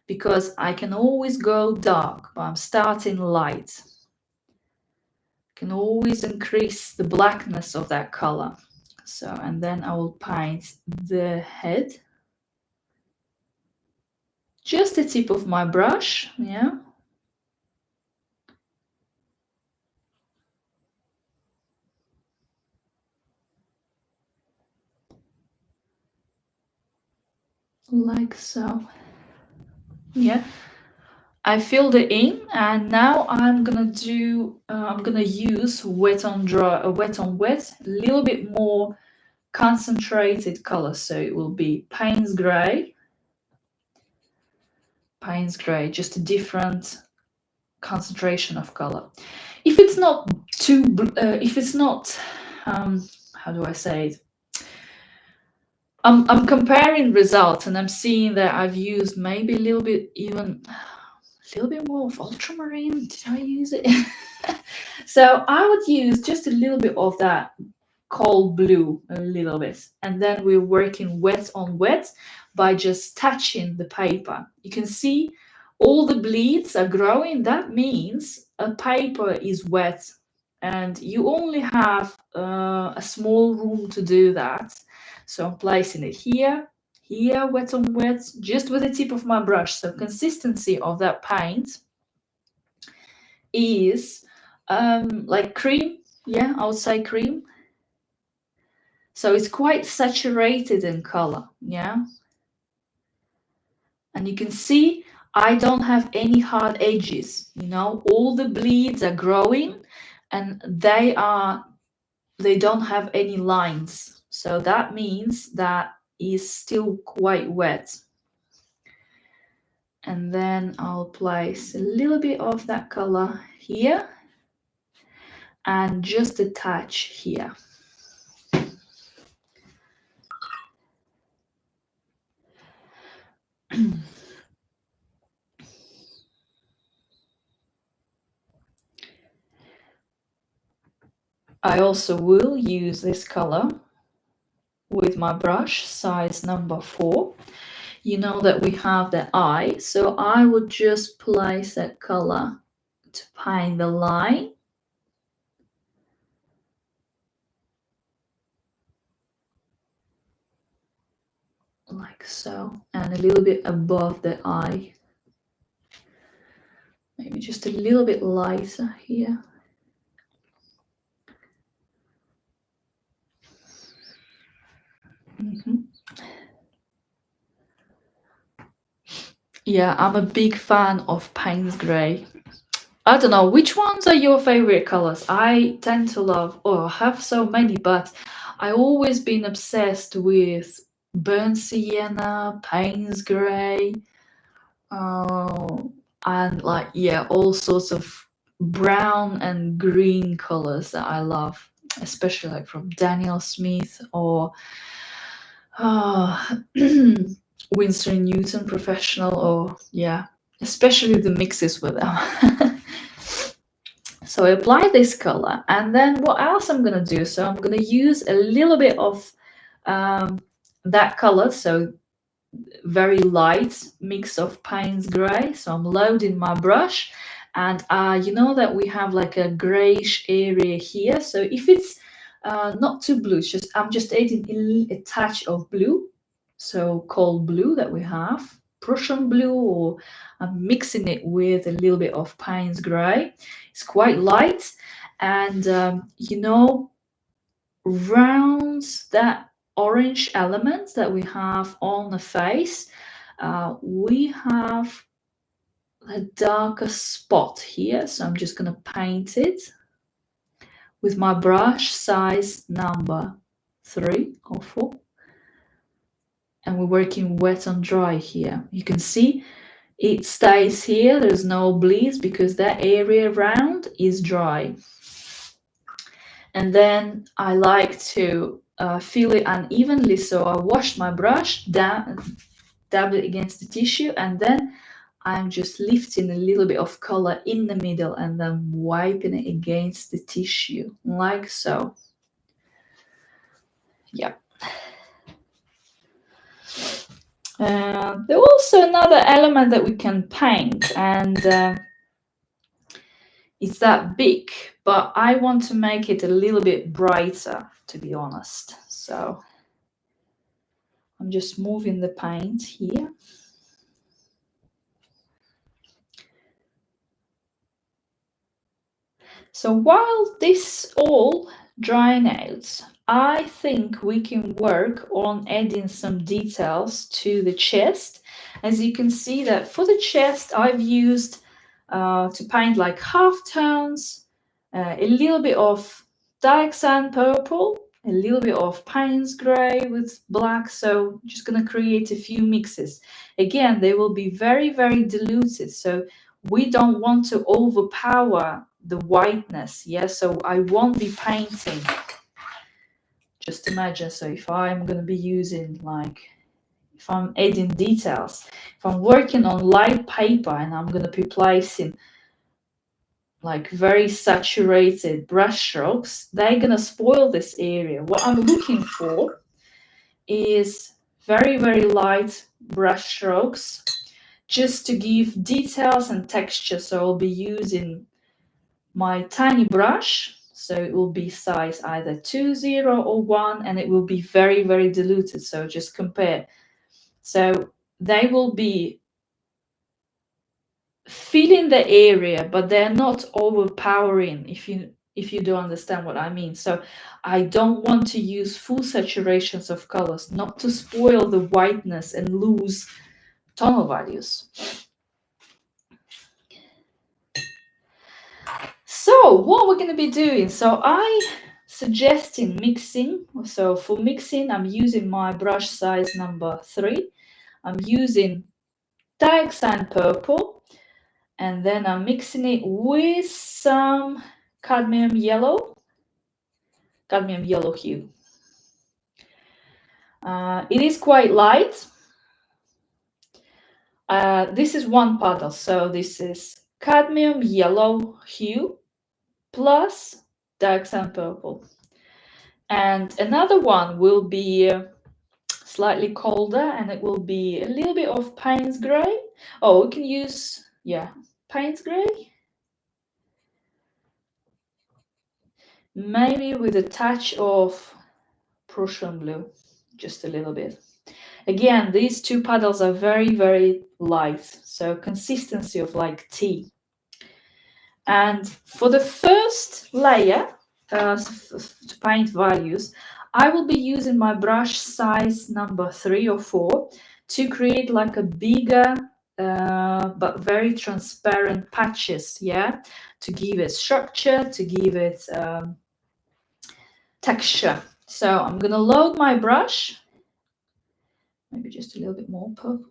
because I can always go dark, but I'm starting light. Can always increase the blackness of that color. So, and then I will paint the head. Just the tip of my brush, yeah. Like so. Yeah. I filled it in, and now I'm gonna use wet on dry, wet on wet, a little bit more concentrated color. So it will be Payne's Grey, just a different concentration of color. If it's not too, if it's not, how do I say it? I'm comparing results, and I'm seeing that I've used maybe a little bit, even a little bit more of ultramarine. Did I use it? So I would use just a little bit of that cold blue, a little bit, and then we're working wet on wet by just touching the paper. You can see all the bleeds are growing. That means a paper is wet, and you only have a small room to do that. So I'm placing it here, wet on wet, just with the tip of my brush. So consistency of that paint is like cream. Yeah, I would say cream. So it's quite saturated in color, yeah. And you can see I don't have any hard edges, you know, all the bleeds are growing, and they don't have any lines. So that means that is still quite wet. And then I'll place a little bit of that color here and just a touch here. I also will use this color with my brush size number 4. You know that we have the eye, so I would just place that color to paint the line. Like so, and a little bit above the eye. Maybe just a little bit lighter here. Yeah, I'm a big fan of Payne's Grey. I don't know, which ones are your favorite colors? I tend to love, I have so many, but I always been obsessed with burnt sienna, Payne's grey, and like, yeah, all sorts of brown and green colors that I love, especially like from Daniel Smith or Winsor & Newton Professional, or yeah, especially the mixes with them. So I apply this color, and then what else I'm gonna do? So I'm gonna use a little bit of that color, so very light mix of Payne's gray. So I'm loading my brush, and you know that we have like a grayish area here. So if it's not too blue, it's just I'm just adding a touch of blue, so cold blue that we have, Prussian blue, or I'm mixing it with a little bit of Payne's gray. It's quite light, and you know, around that orange element that we have on the face, we have a darker spot here. So I'm just going to paint it with my brush size number 3 or 4. And we're working wet on dry here. You can see it stays here. There's no bleeds because that area around is dry. And then I like to feel it unevenly, so I wash my brush, dab it against the tissue, and then I'm just lifting a little bit of color in the middle and then wiping it against the tissue, like so. Yeah. There's also another element that we can paint, and it's that big, but I want to make it a little bit brighter, to be honest. So I'm just moving the paint here. So while this all drying out, I think we can work on adding some details to the chest. As you can see that for the chest, I've used to paint like half tones, a little bit of Diaxan purple, a little bit of Payne's gray with black. So just going to create a few mixes. Again, they will be very, very diluted. So we don't want to overpower the whiteness. Yeah, so I won't be painting. Just imagine, so if I'm going to be using, like, if I'm adding details, if I'm working on light paper and I'm going to be placing like very saturated brush strokes, they're going to spoil this area. What I'm looking for is very, very light brush strokes just to give details and texture. So I'll be using my tiny brush, so it will be size either 2, 0 or 1, and it will be very, very diluted. So just compare. So they will be filling the area, but they're not overpowering, if you don't understand what I mean. So I don't want to use full saturations of colors, not to spoil the whiteness and lose tonal values. So what we're going to be doing, so I suggesting mixing. So for mixing, I'm using my brush size number 3. I'm using Diaxan purple, and then I'm mixing it with some cadmium yellow hue. It is quite light. This is one puddle, so this is cadmium yellow hue plus Diaxan purple. And another one will be slightly colder, and it will be a little bit of Payne's gray. Oh, we can use, yeah, Payne's gray. Maybe with a touch of Prussian blue, just a little bit. Again, these two puddles are very, very light, so consistency of like tea. And for the first layer, to paint values, I will be using my brush size number 3 or 4 to create like a bigger but very transparent patches, yeah, to give it structure, to give it texture. So I'm gonna load my brush, maybe just a little bit more purple.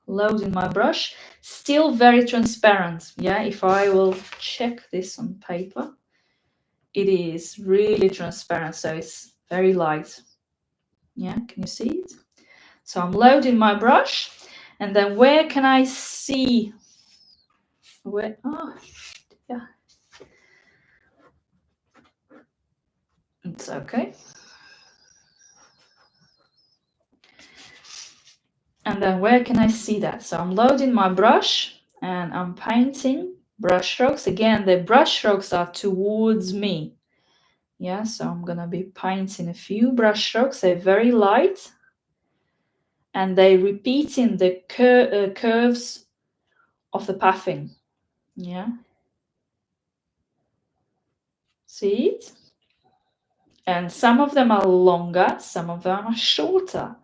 Loading my brush, still very transparent. Yeah, if I will check this on paper, it is really transparent, so it's very light. Yeah, can you see it? So I'm loading my brush, and then where can I see where? Oh, yeah, it's okay. And then where can I see that? So I'm loading my brush and I'm painting brush strokes. Again, the brush strokes are towards me. Yeah, so I'm gonna be painting a few brush strokes. They're very light and they repeating the curves of the puffin. Yeah, see it? And some of them are longer, some of them are shorter.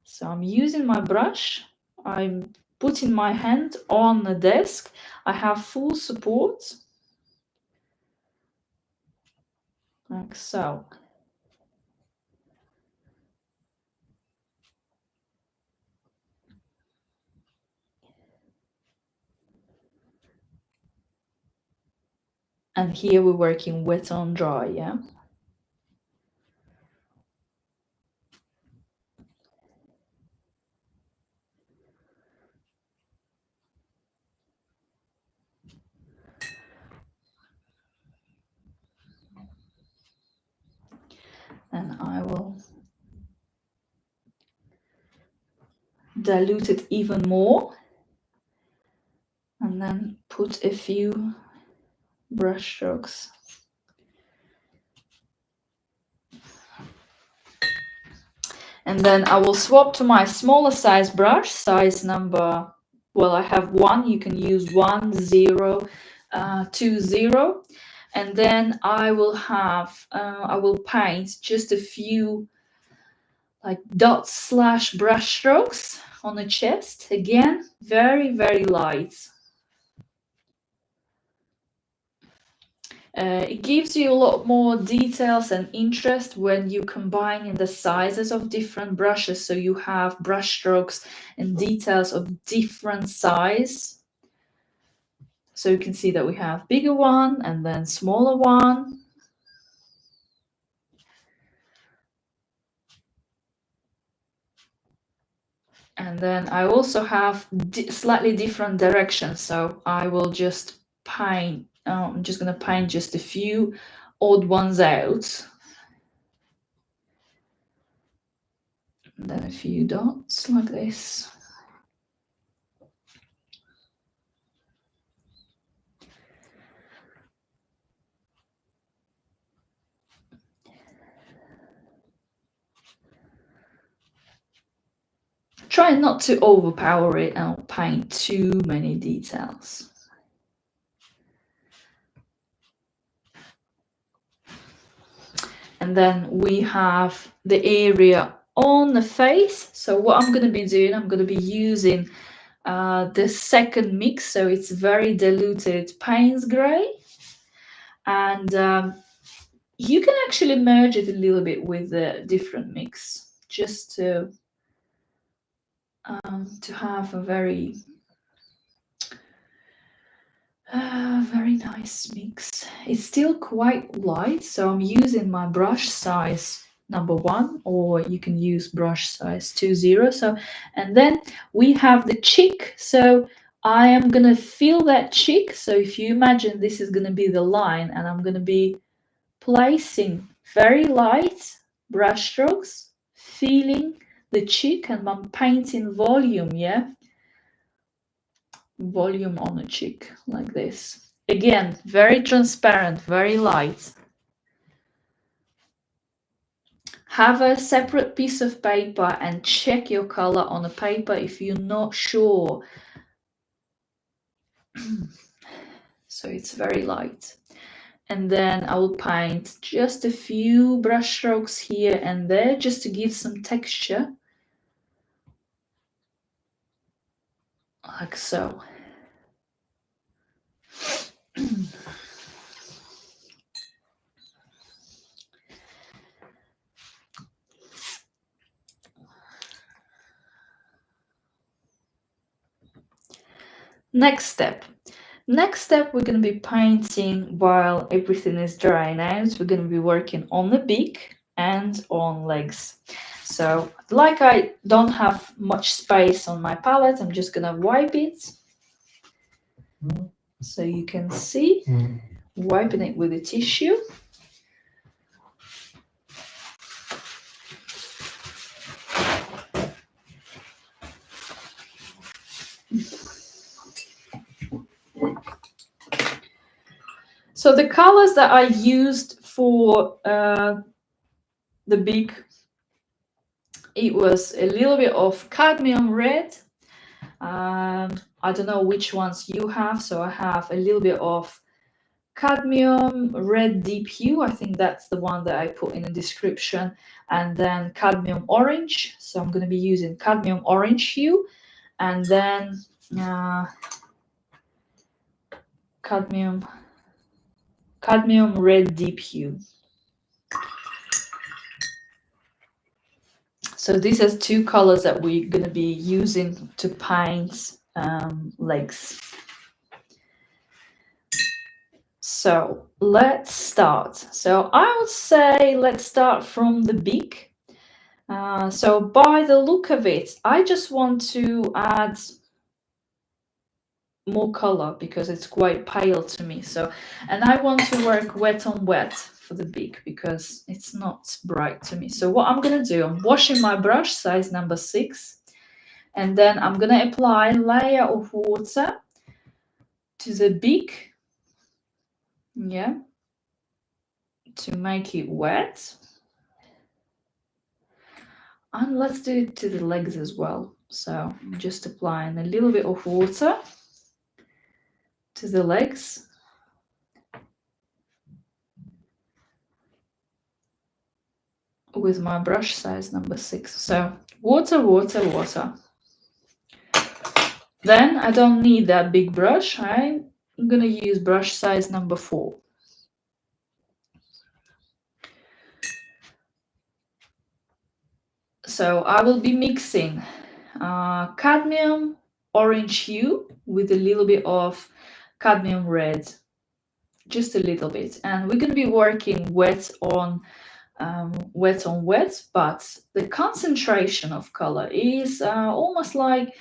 So I'm using my brush, I'm putting my hand on the desk, I have full support, like so. And here we're working wet on dry, yeah? And I will dilute it even more and then put a few brush strokes. And then I will swap to my smaller size brush, size number, well, I have one, you can use 1020. And then I will paint just a few like dots slash brush strokes on the chest. Again, very, very light. It gives you a lot more details and interest when you combine in the sizes of different brushes. So you have brush strokes and details of different size. So you can see that we have bigger one and then smaller one. And then I also have slightly different directions. So I will just paint, I'm just going to paint just a few odd ones out. And then a few dots like this. Try not to overpower it and paint too many details. And then we have the area on the face. So what I'm going to be doing, I'm going to be using the second mix. So it's very diluted Payne's grey. And you can actually merge it a little bit with the different mix just to have a very very nice mix. It's still quite light, so I'm using my brush size number 1, or you can use brush size 20. So, and then we have the cheek. So I am gonna fill that cheek. So if you imagine this is gonna be the line, and I'm gonna be placing very light brush strokes, feeling the cheek, and I'm painting volume, yeah? Volume on the cheek like this. Again, very transparent, very light. Have a separate piece of paper and check your color on the paper if you're not sure. So it's very light. And then I will paint just a few brush strokes here and there just to give some texture. Like so. Next step. Next step, we're going to be painting while everything is drying out. We're going to be working on the beak and on legs. So, like I don't have much space on my palette, I'm just going to wipe it. So you can see, wiping it with a tissue. So the colors that I used for the beak, it was a little bit of cadmium red. I don't know which ones you have, so I have a little bit of cadmium red deep hue. I think that's the one that I put in the description, and then cadmium orange. So I'm going to be using cadmium orange hue, and then cadmium red deep hue. So these are two colors that we're going to be using to paint legs. So let's start. So I would say let's start from the beak. So by the look of it, I just want to add more color because it's quite pale to me. So, and I want to work wet on wet for the beak because it's not bright to me. So what I'm going to do, I'm washing my brush size number 6, and then I'm going to apply a layer of water to the beak, yeah, to make it wet. And let's do it to the legs as well. So I'm just applying a little bit of water to the legs. With my brush size number 6. So water, water, water. Then I don't need that big brush. I'm gonna use brush size number 4. So I will be mixing cadmium orange hue with a little bit of cadmium red, just a little bit. And we're gonna be working wet on wet, but the concentration of color is almost like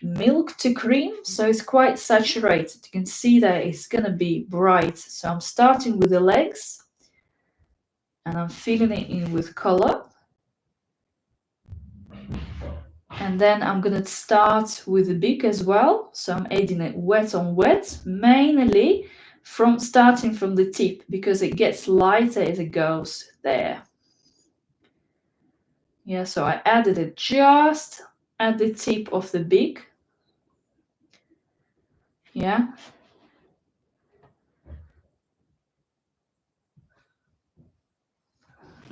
milk to cream, so it's quite saturated. You can see that it's gonna be bright. So I'm starting with the legs and I'm filling it in with color, and then I'm gonna start with the beak as well. So I'm adding it wet on wet, mainly from starting from the tip because it gets lighter as it goes there. Yeah, so I added it just at the tip of the beak. Yeah.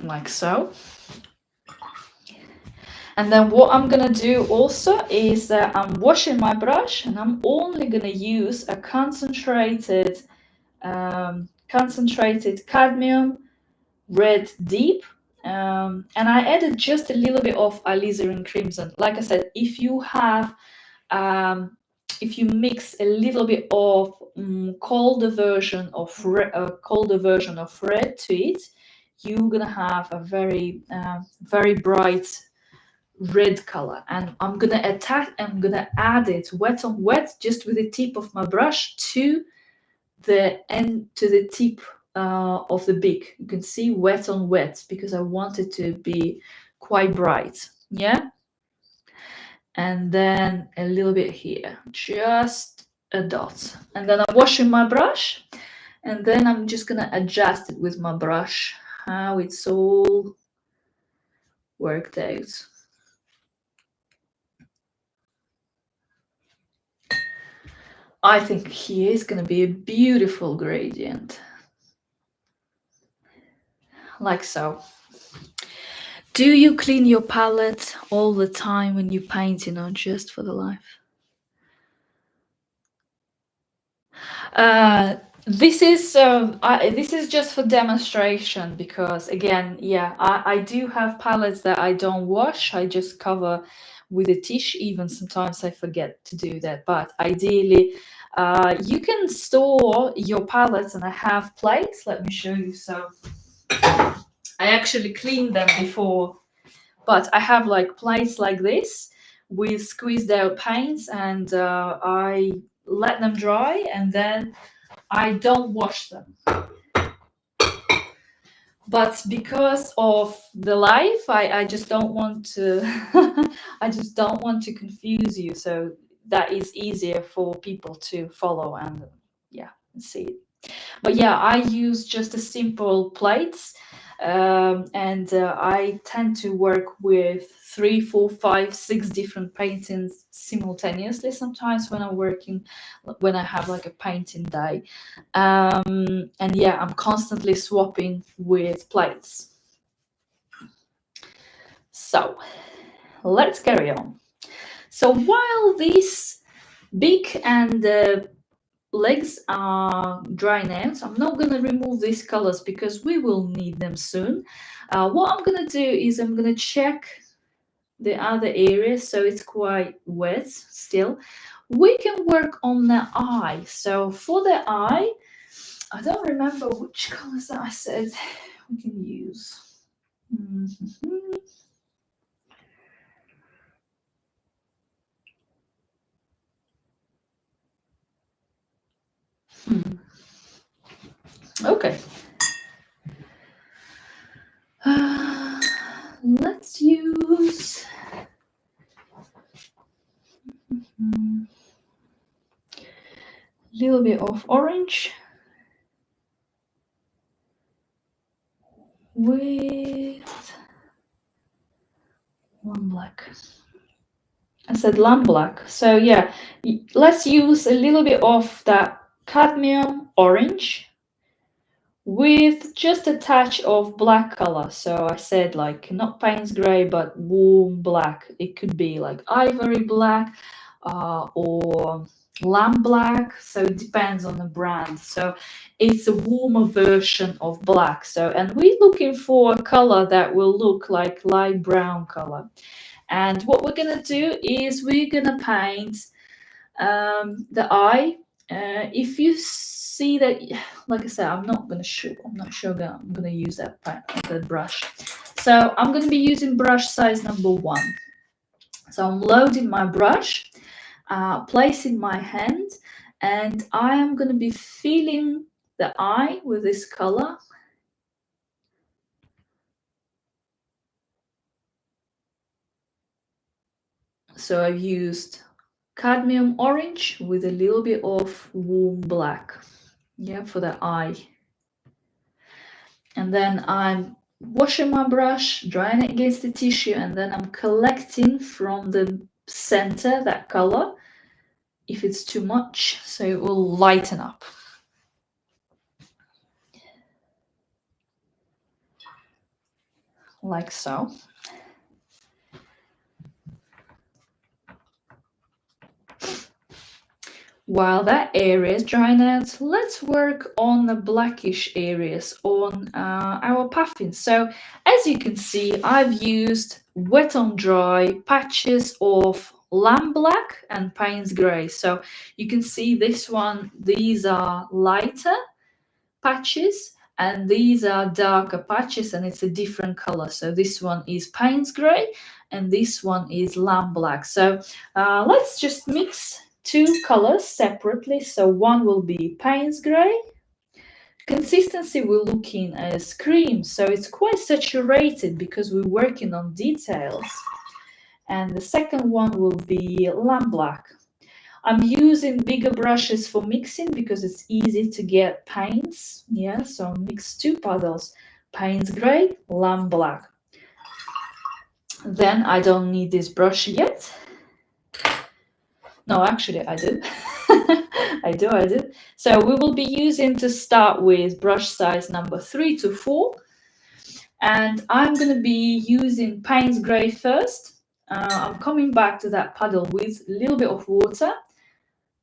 Like so. And then what I'm gonna do also is that I'm washing my brush and I'm only gonna use a concentrated cadmium red deep. And I added just a little bit of alizarin crimson. Like I said, if you have if you mix a little bit of colder version of red to it, you're gonna have a very very bright red color. And I'm gonna add it wet on wet just with the tip of my brush to the tip of the beak. You can see wet on wet because I want it to be quite bright. Yeah. And then a little bit here, just a dot. And then I'm washing my brush, and then I'm just gonna adjust it with my brush, how it's all worked out. I think here is gonna be a beautiful gradient. Like so. Do you clean your palette all the time when you're painting or just for the life? This is just for demonstration because again, yeah, I do have palettes that I don't wash. I just cover with a tissue. Even sometimes I forget to do that, but ideally you can store your palettes, and I have plates. Let me show you. So I actually cleaned them before, but I have like plates like this with squeezed out paints, and I let them dry, and then I don't wash them. But because of the life, I just don't want to I just don't want to confuse you, so that is easier for people to follow and yeah, see it. But yeah, I use just a simple plates, and I tend to work with 3, 4, 5, 6 different paintings simultaneously. Sometimes when I'm working, when I have like a painting day, and yeah, I'm constantly swapping with plates. So let's carry on. So while these beak and legs are drying out, I'm not going to remove these colors because we will need them soon. What I'm going to do is I'm going to check the other areas, so it's quite wet still. We can work on the eye. So for the eye, I don't remember which colors that I said we can use. Mhm. Hmm. Okay. Let's use a little bit of orange with one black. I said lamp black. So yeah, let's use a little bit of that cadmium orange with just a touch of black color. So I said like not Payne's gray, but warm black. It could be like ivory black or lamp black. So it depends on the brand. So it's a warmer version of black. So, and we're looking for a color that will look like light brown color. And what we're gonna do is we're gonna paint the eye. If you see that, like I said, I'm not sure I'm gonna use that brush. So I'm gonna be using brush size number 1. So I'm loading my brush, placing my hand, and I am gonna be filling the eye with this color. So I've used cadmium orange with a little bit of warm black, yeah, for the eye. And then I'm washing my brush, drying it against the tissue, and then I'm collecting from the center that color if it's too much, so it will lighten up. Like so. While that area is drying out, let's work on the blackish areas on our puffin. So as you can see, I've used wet on dry patches of lamb black and Payne's grey. So you can see this one, these are lighter patches and these are darker patches, and it's a different color. So this one is Payne's grey and this one is lamb black. So let's just mix 2 colors separately. So one will be Payne's grey. Consistency we're looking as cream, so it's quite saturated because we're working on details. And the second one will be lamb black. I'm using bigger brushes for mixing because it's easy to get paints. Yeah, so I'll mix 2 puddles, Payne's grey, lamb black. Then I don't need this brush yet. No, actually I do. I do. So we will be using, to start with, brush size number 3 to 4. And I'm going to be using Payne's grey first. I'm coming back to that puddle with a little bit of water.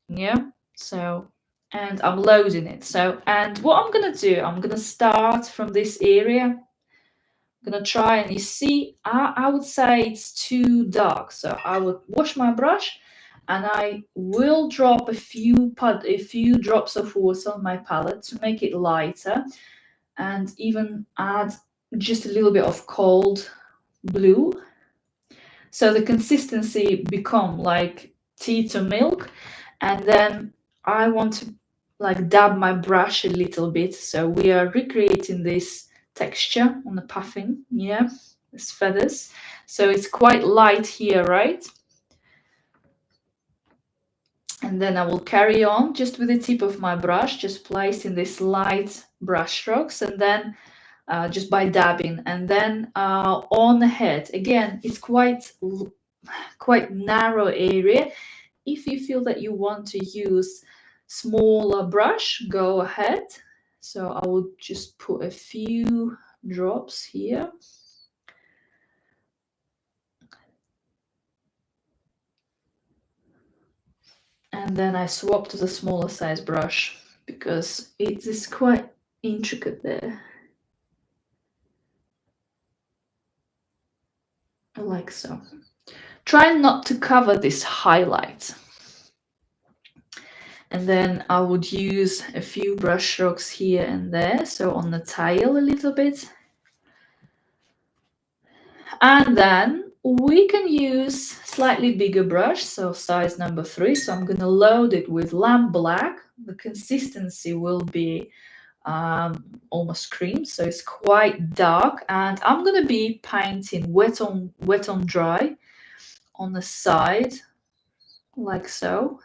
Yeah, so, and I'm loading it. So, and what I'm going to do, I'm going to start from this area. I'm gonna try, and you see, I would say it's too dark. So I would wash my brush, and I will drop a few drops of water on my palette to make it lighter, and even add just a little bit of cold blue, so the consistency become like tea to milk. And then I want to like dab my brush a little bit, so we are recreating this texture on the puffin, yeah, these feathers. So it's quite light here, right? And then I will carry on just with the tip of my brush, just placing this light brush strokes, and then just by dabbing. And then on the head, again, it's quite narrow area. If you feel that you want to use smaller brush, go ahead. So I will just put a few drops here. And then I swap to the smaller size brush because it is quite intricate there. Like so. Try not to cover this highlight. And then I would use a few brush strokes here and there, so on the tail a little bit. And then we can use slightly bigger brush, so size number 3. So I'm going to load it with lamp black. The consistency will be almost cream, so it's quite dark. And I'm going to be painting wet on dry on the side, like so.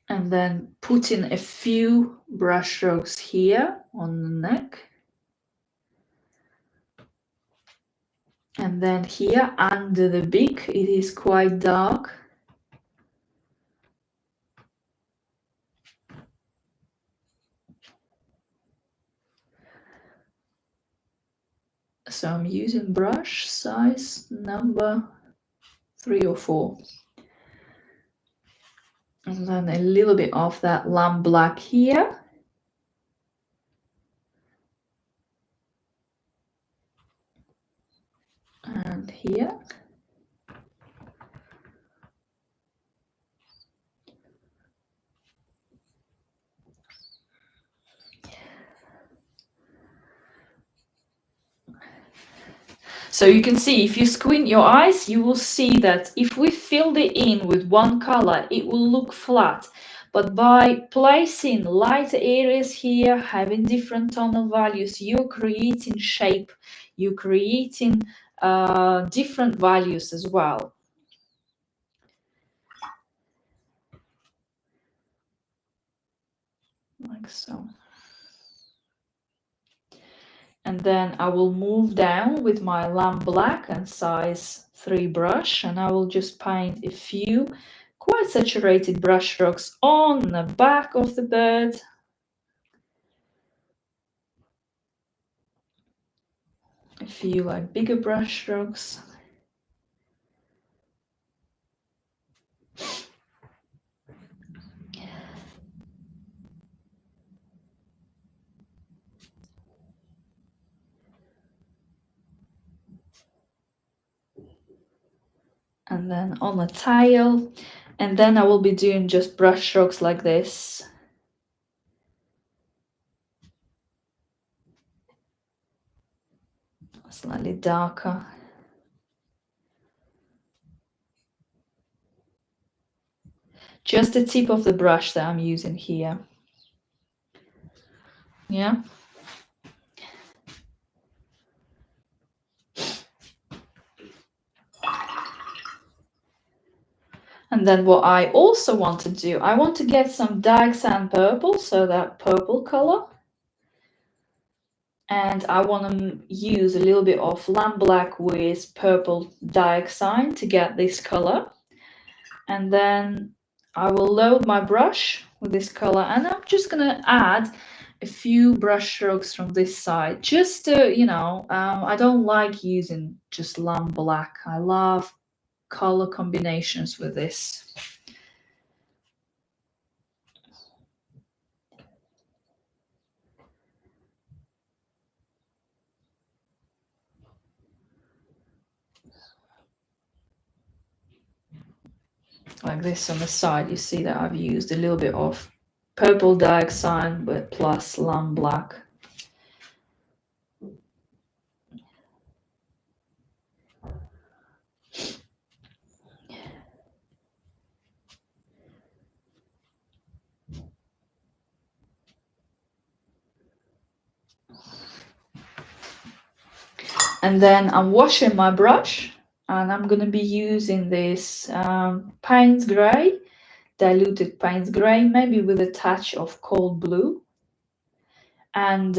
And then put in a few brush strokes here on the neck. And then here under the beak, it is quite dark. So I'm using brush size number 3 or 4. And then a little bit of that lamp black here. And here. So you can see, if you squint your eyes, you will see that if we filled it in with one color, it will look flat. But by placing lighter areas here, having different tonal values, you're creating shape, you're creating different values as well. Like so. And then I will move down with my lamp black and size 3 brush, and I will just paint a few quite saturated brush strokes on the back of the bird. A few like bigger brush strokes. And then on the tail, and then I will be doing just brush strokes like this. Slightly darker. Just the tip of the brush that I'm using here. Yeah. And then what I also want to do, I want to get some dark sand purple, so that purple color. And I want to use a little bit of lamp black with purple dioxide to get this color. And then I will load my brush with this color, and I'm just going to add a few brush strokes from this side. Just to, I don't like using just lamp black. I love color combinations with this. like this on the side. You see that I've used a little bit of purple dioxide but plus lamp black. And then I'm washing my brush, and I'm going to be using this Payne's Grey, diluted Payne's Grey, maybe with a touch of cold blue. And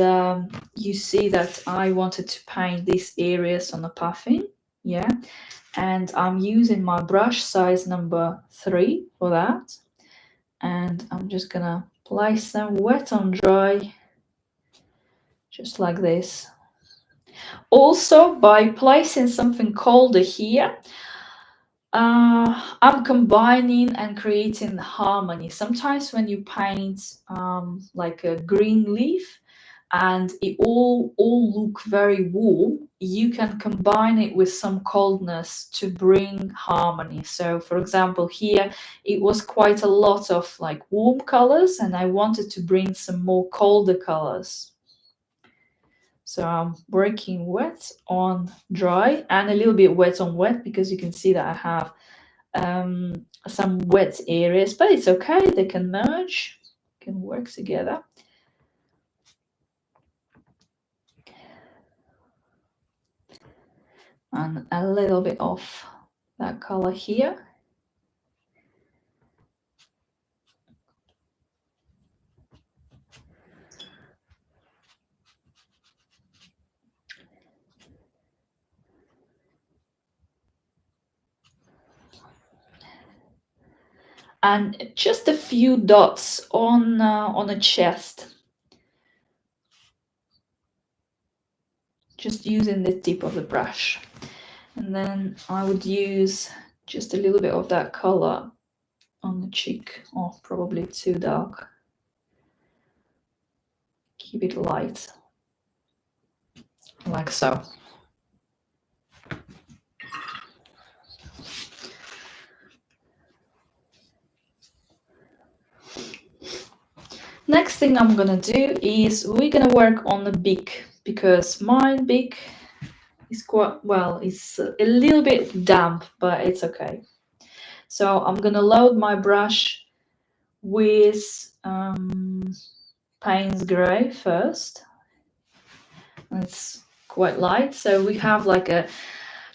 you see that I wanted to paint these areas on the puffin, yeah. And I'm using my brush size number 3 for that. And I'm just gonna place them wet on dry, just like this. Also, by placing something colder here, I'm combining and creating harmony. Sometimes when you paint like a green leaf and it all look very warm, you can combine it with some coldness to bring harmony. So for example, here it was quite a lot of like warm colors, and I wanted to bring some more colder colors. So I'm working wet on dry and a little bit wet on wet, because you can see that I have some wet areas, but it's okay, they can merge, can work together. And a little bit of that color here. And just a few dots on a chest, just using the tip of the brush. And then I would use just a little bit of that color on the cheek, or probably too dark. Keep it light, like so. Next thing I'm gonna do is we're gonna work on the beak, because my beak is quite, well, it's a little bit damp, but it's okay. So I'm gonna load my brush with Payne's Grey first. It's quite light, so we have like a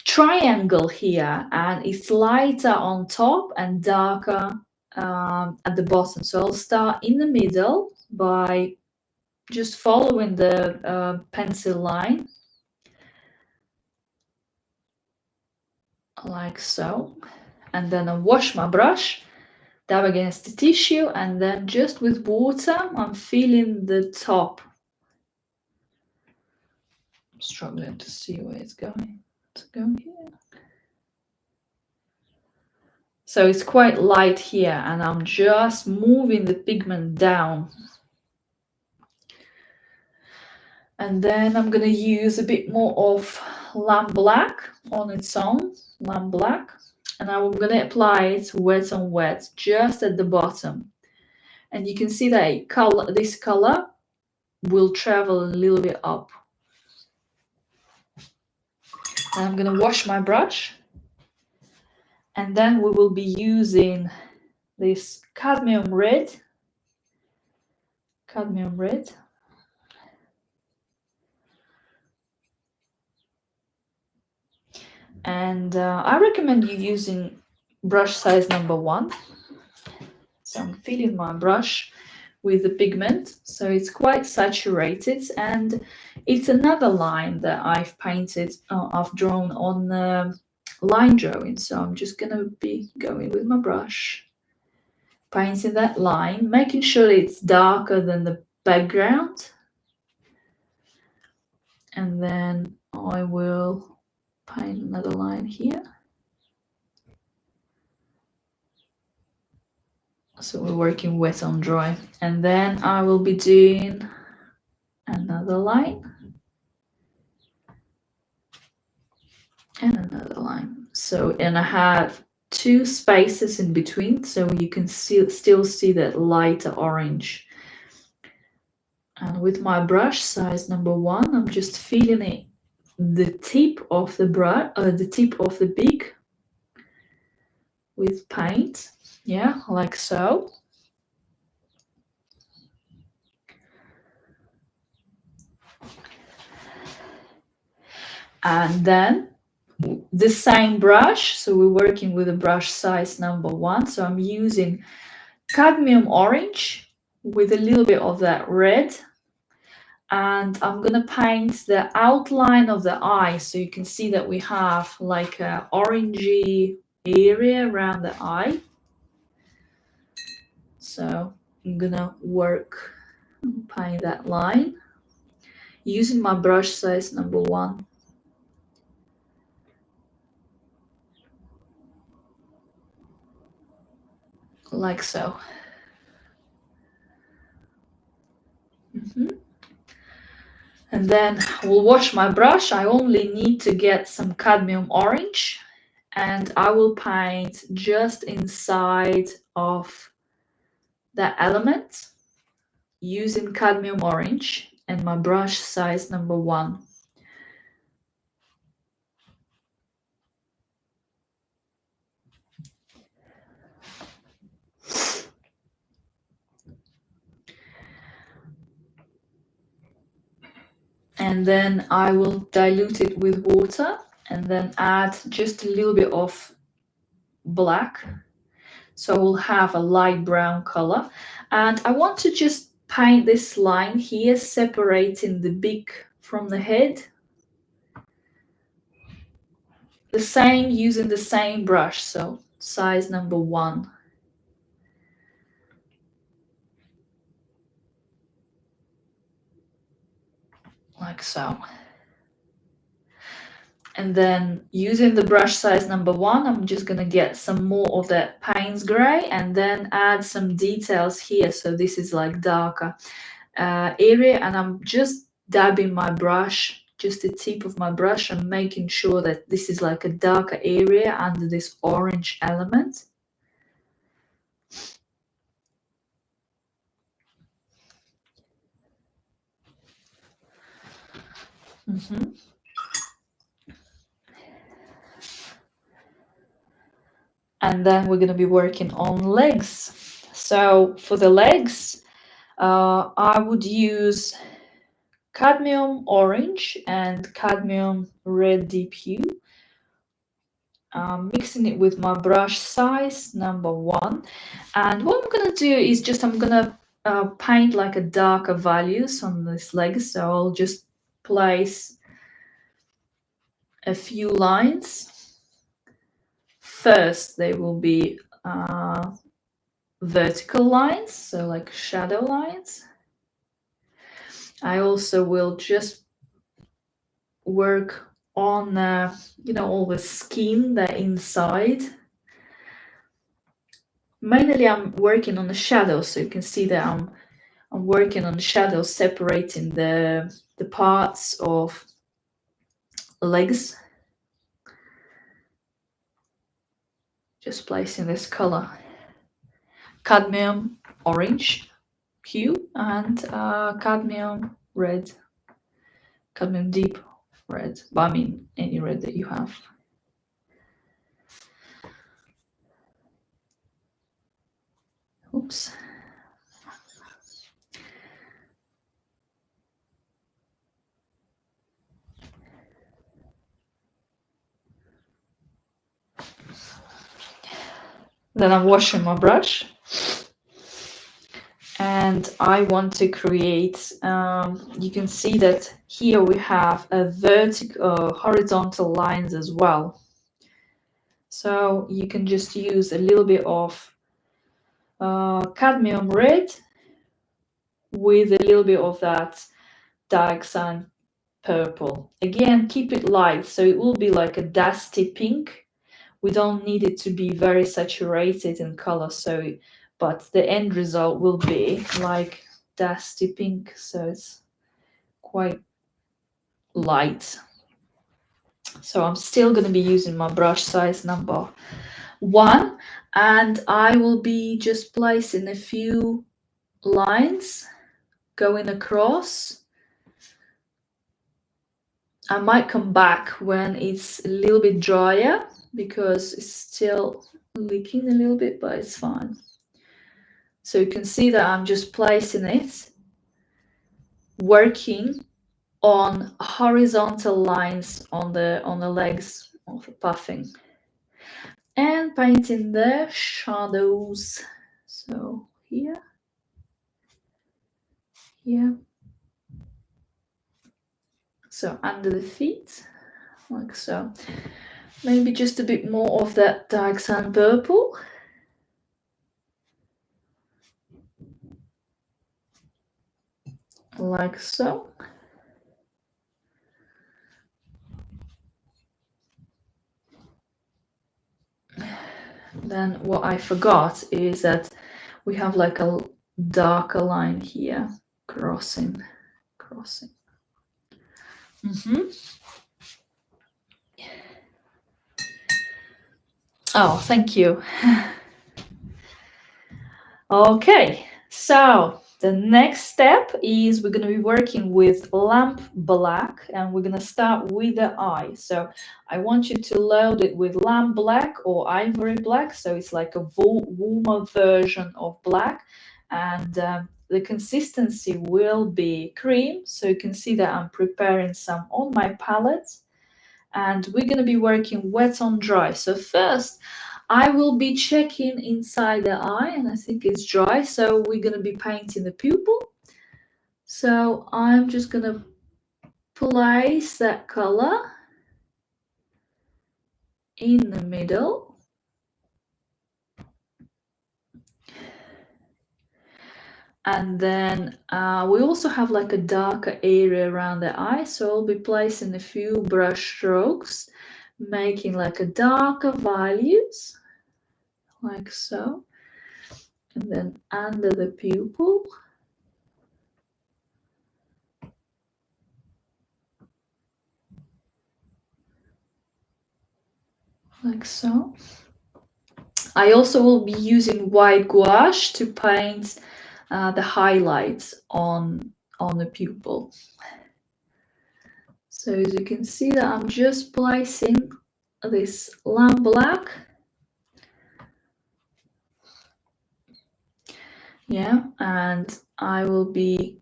triangle here, and it's lighter on top and darker at the bottom. So I'll start in the middle by just following the pencil line, like so. And then I wash my brush, dab against the tissue, and then just with water I'm feeling the top. I'm struggling to see where it's going. To go here. So it's quite light here, and I'm just moving the pigment down. And then I'm gonna use a bit more of lamp black on its own, lamp black, and I'm gonna apply it wet on wet, just at the bottom. And you can see that this color will travel a little bit up. And I'm gonna wash my brush, and then we will be using this cadmium red. And I recommend you using brush size number 1. So I'm filling my brush with the pigment, so it's quite saturated, and it's another line that I've painted, I've drawn on line drawing. So I'm just gonna be going with my brush, painting that line, making sure it's darker than the background, and then I will paint another line here. So we're working wet on dry, and then I will be doing another line and another line. So, and I have two spaces in between, so you can still see that lighter orange. And with my brush size number 1, I'm just filling it the tip of the brush, the tip of the beak with paint, yeah, like so. And then the same brush, so we're working with a brush size number 1, so I'm using cadmium orange with a little bit of that red, and I'm gonna paint the outline of the eye, so you can see that we have like a orangey area around the eye. So I'm gonna paint that line using my brush size number 1. Like so. And then we'll wash my brush. I only need to get some cadmium orange, and I will paint just inside of the element using cadmium orange and my brush size number 1. And then I will dilute it with water and then add just a little bit of black. So we'll have a light brown color. And I want to just paint this line here, separating the beak from the head. The same, using the same brush, so size number 1. Like so. And then using the brush size number 1, I'm just going to get some more of that Payne's gray and then add some details here. So this is like darker area, and I'm just dabbing my brush, just the tip of my brush, and making sure that this is like a darker area under this orange element. And then we're going to be working on legs. So for the legs, I would use cadmium orange and cadmium red deep hue. Mixing it with my brush size number 1. And what I'm going to do is just I'm going to paint like a darker values on this leg. So I'll just place a few lines. First, they will be vertical lines, so like shadow lines. I also will just work on all the skin, the inside. Mainly I'm working on the shadows, so you can see that I'm working on the shadows, separating the parts of legs. Just placing this color, cadmium orange hue and cadmium red, cadmium deep red, but I mean any red that you have. Oops. Then I'm washing my brush, and I want to create, you can see that here we have a vertical, horizontal lines as well. So you can just use a little bit of cadmium red with a little bit of that dioxide purple. Again, keep it light, so it will be like a dusty pink. We don't need it to be very saturated in color, but the end result will be like dusty pink, so it's quite light. So I'm still going to be using my brush size number one, and I will be just placing a few lines going across. I might come back when it's a little bit drier because it's still leaking a little bit, but it's fine. So you can see that I'm just placing it, working on horizontal lines on the legs of the puffing, and painting the shadows. So here, here. So under the feet, like so. Maybe just a bit more of that dark sand purple. Like so. Then what I forgot is that we have like a darker line here, crossing. Oh, thank you. Okay, so the next step is we're going to be working with lamp black, and we're going to start with the eye. So I want you to load it with lamp black or ivory black, so it's like a warmer version of black, and the consistency will be cream. So you can see that I'm preparing some on my palette, and we're going to be working wet on dry. So first I will be checking inside the eye, and I think it's dry, so we're going to be painting the pupil. So I'm just going to place that color in the middle. And then we also have like a darker area around the eye, so I'll be placing a few brush strokes, making like a darker values, like so. And then under the pupil. Like so. I also will be using white gouache to paint the highlights on the pupil. So as you can see that I'm just placing this lamp black. Yeah, and I will be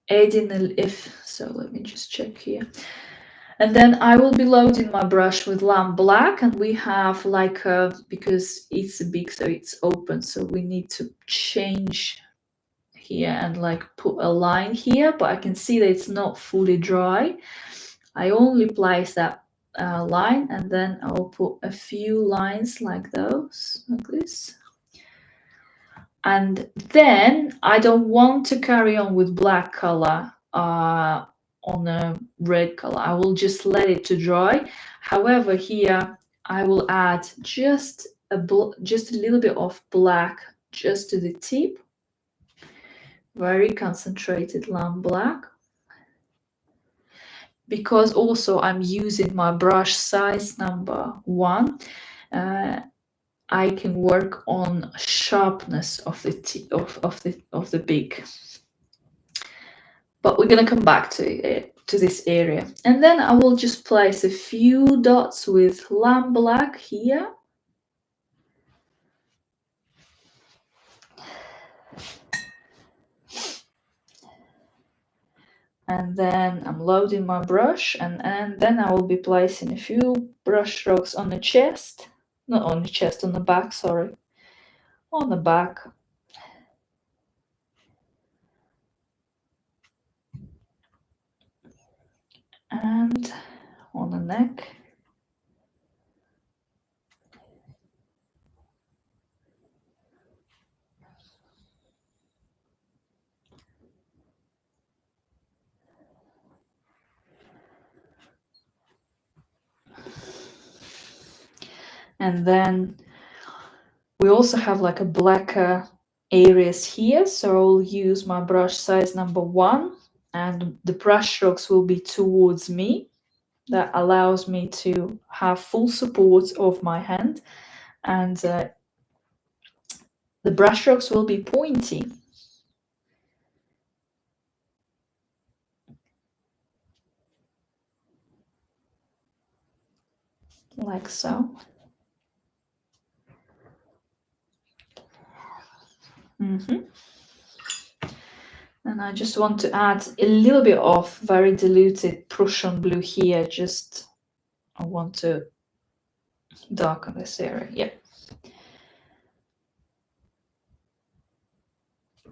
adding so let me just check here. And then I will be loading my brush with lamp black, and we have like because it's big, so it's open, so we need to change here and like put a line here, but I can see that it's not fully dry. I only place that line, and then I'll put a few lines like those, like this. And then I don't want to carry on with black color on a red color. I will just let it to dry. However, here I will add just a little bit of black just to the tip. Very concentrated lamp black. Because also I'm using my brush size number 1, I can work on sharpness of the beak. But we're gonna come back to this area, and then I will just place a few dots with lamp black here. And then I'm loading my brush, and then I will be placing a few brush strokes on the chest, not on the chest, on the back, sorry, on the back. And on the neck. And then we also have like a blacker areas here, so I'll use my brush size number 1, and the brush strokes will be towards me. That allows me to have full support of my hand. and the brush strokes will be pointy. Like so. And I just want to add a little bit of very diluted Prussian blue here. Just I want to darken this area. Yeah.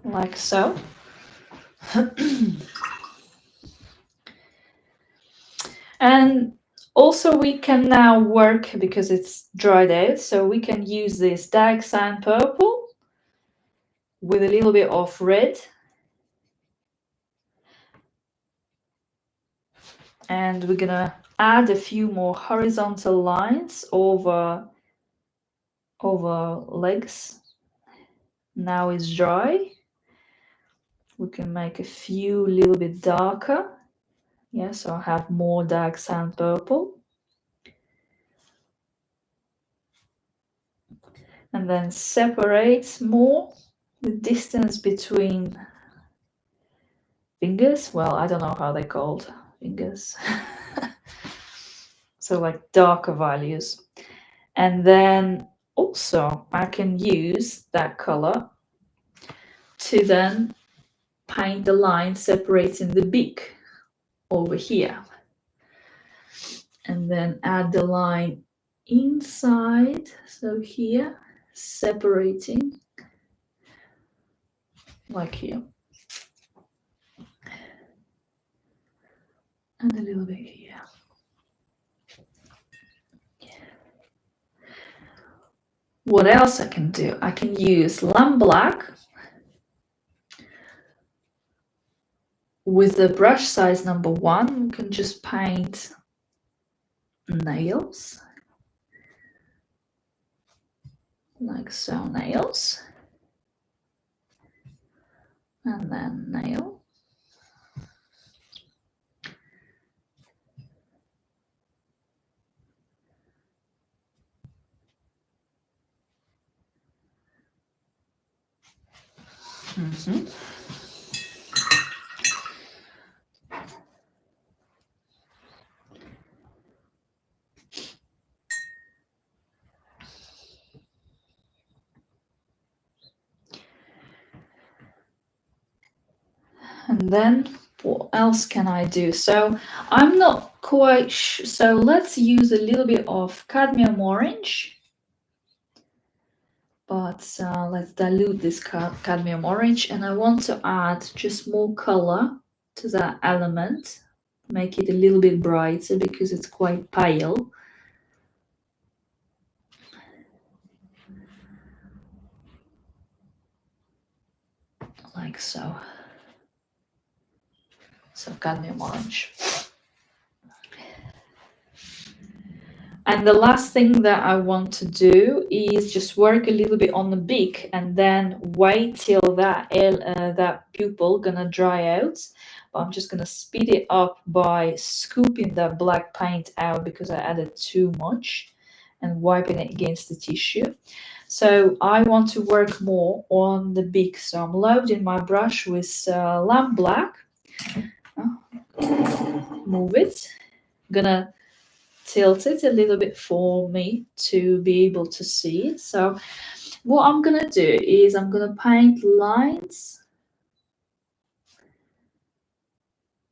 Like so. And also we can now work, because it's dried out, so we can use this dark sand purple with a little bit of red. And we're gonna add a few more horizontal lines over legs. Now it's dry. We can make a few a little bit darker. Yeah, so I have more dark sand purple. And then separate more the distance between fingers. Well, I don't know how they're called, fingers. So like darker values. And then also I can use that color to then paint the line separating the beak over here. And then add the line inside, so here, separating, like here. And a little bit here. What else I can do? I can use lamp black with the brush size number 1. We can just paint nails, like so, nails, and then nail. And then what else can I do? So I'm not quite sure. So let's use a little bit of cadmium orange. But let's dilute this cadmium orange, and I want to add just more color to that element, make it a little bit brighter because it's quite pale. Like so. So cadmium orange. And the last thing that I want to do is just work a little bit on the beak and then wait till that pupil gonna dry out. But I'm just gonna speed it up by scooping that black paint out because I added too much and wiping it against the tissue. So I want to work more on the beak. So I'm loading my brush with lamp black. Move it. Gonna tilt it a little bit for me to be able to see it. So what I'm gonna do is I'm gonna paint lines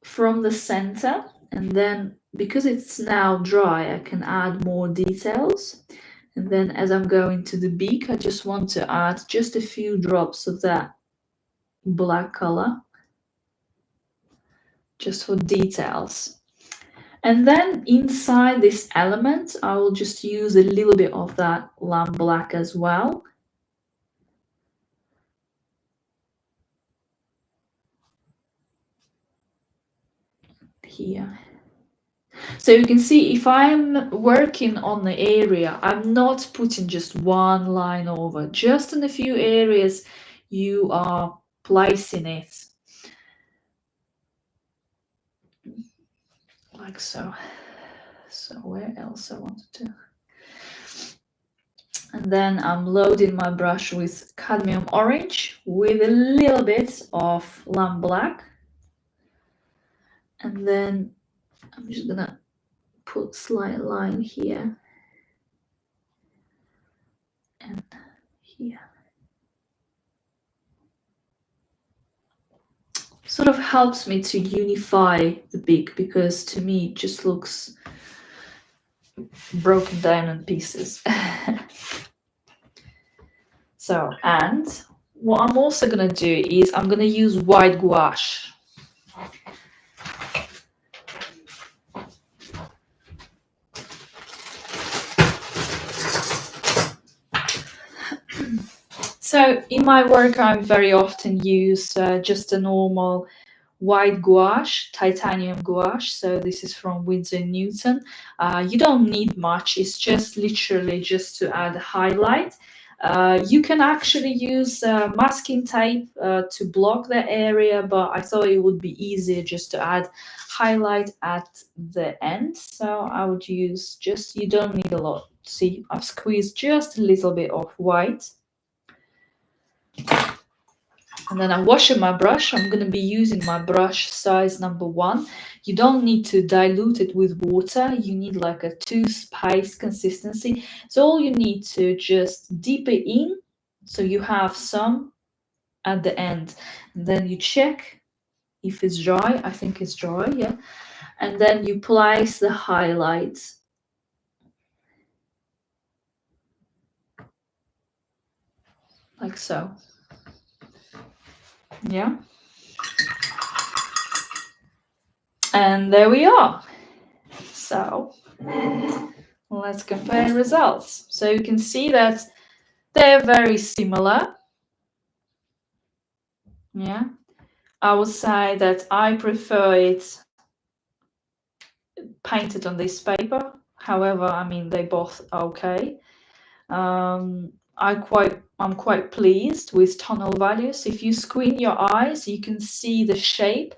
from the center, and then because it's now dry I can add more details. And then as I'm going to the beak, I just want to add just a few drops of that black color just for details. And then inside this element, I will just use a little bit of that lamp black as well. Here. So you can see if I'm working on the area, I'm not putting just one line over, just in a few areas you are placing it. Like so. So where else I wanted to? And then I'm loading my brush with cadmium orange with a little bit of lamp black. And then I'm just gonna put slight line here and here. Sort of helps me to unify the beak, because to me it just looks broken down in pieces. So, and what I'm also gonna do is I'm gonna use white gouache. So in my work, I very often use just a normal white gouache, titanium gouache. So this is from Winsor & Newton. You don't need much. It's just literally just to add highlight. You can actually use masking tape to block the area, but I thought it would be easier just to add highlight at the end. So I would use just, you don't need a lot. See, I've squeezed just a little bit of white. And then I'm washing my brush. I'm going to be using my brush size number 1. You don't need to dilute it with water. You need like a toothpaste consistency. So all you need to just dip it in, so you have some at the end. And then you check if it's dry. I think it's dry, yeah. And then you place the highlights. Like so. Yeah. And there we are. So let's compare results. So you can see that they're very similar. Yeah. I would say that I prefer it painted on this paper. However, I mean, they both are okay. I'm quite pleased with tonal values. If you squint your eyes, you can see the shape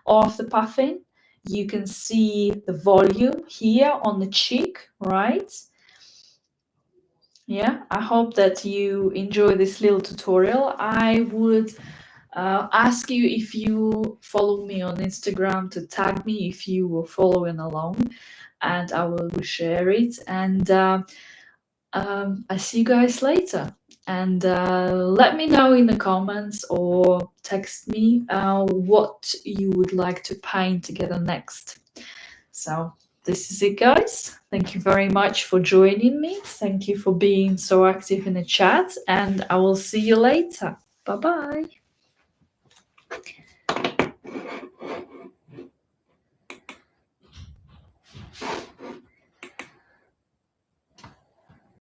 of the puffin. You can see the volume here on the cheek, right? Yeah, I hope that you enjoy this little tutorial. I would ask you if you follow me on Instagram to tag me if you were following along, and I will share it. And I see you guys later. And let me know in the comments or text me what you would like to paint together next. So this is it, guys. Thank you very much for joining me. Thank you for being so active in the chat, and I will see you later. Bye bye.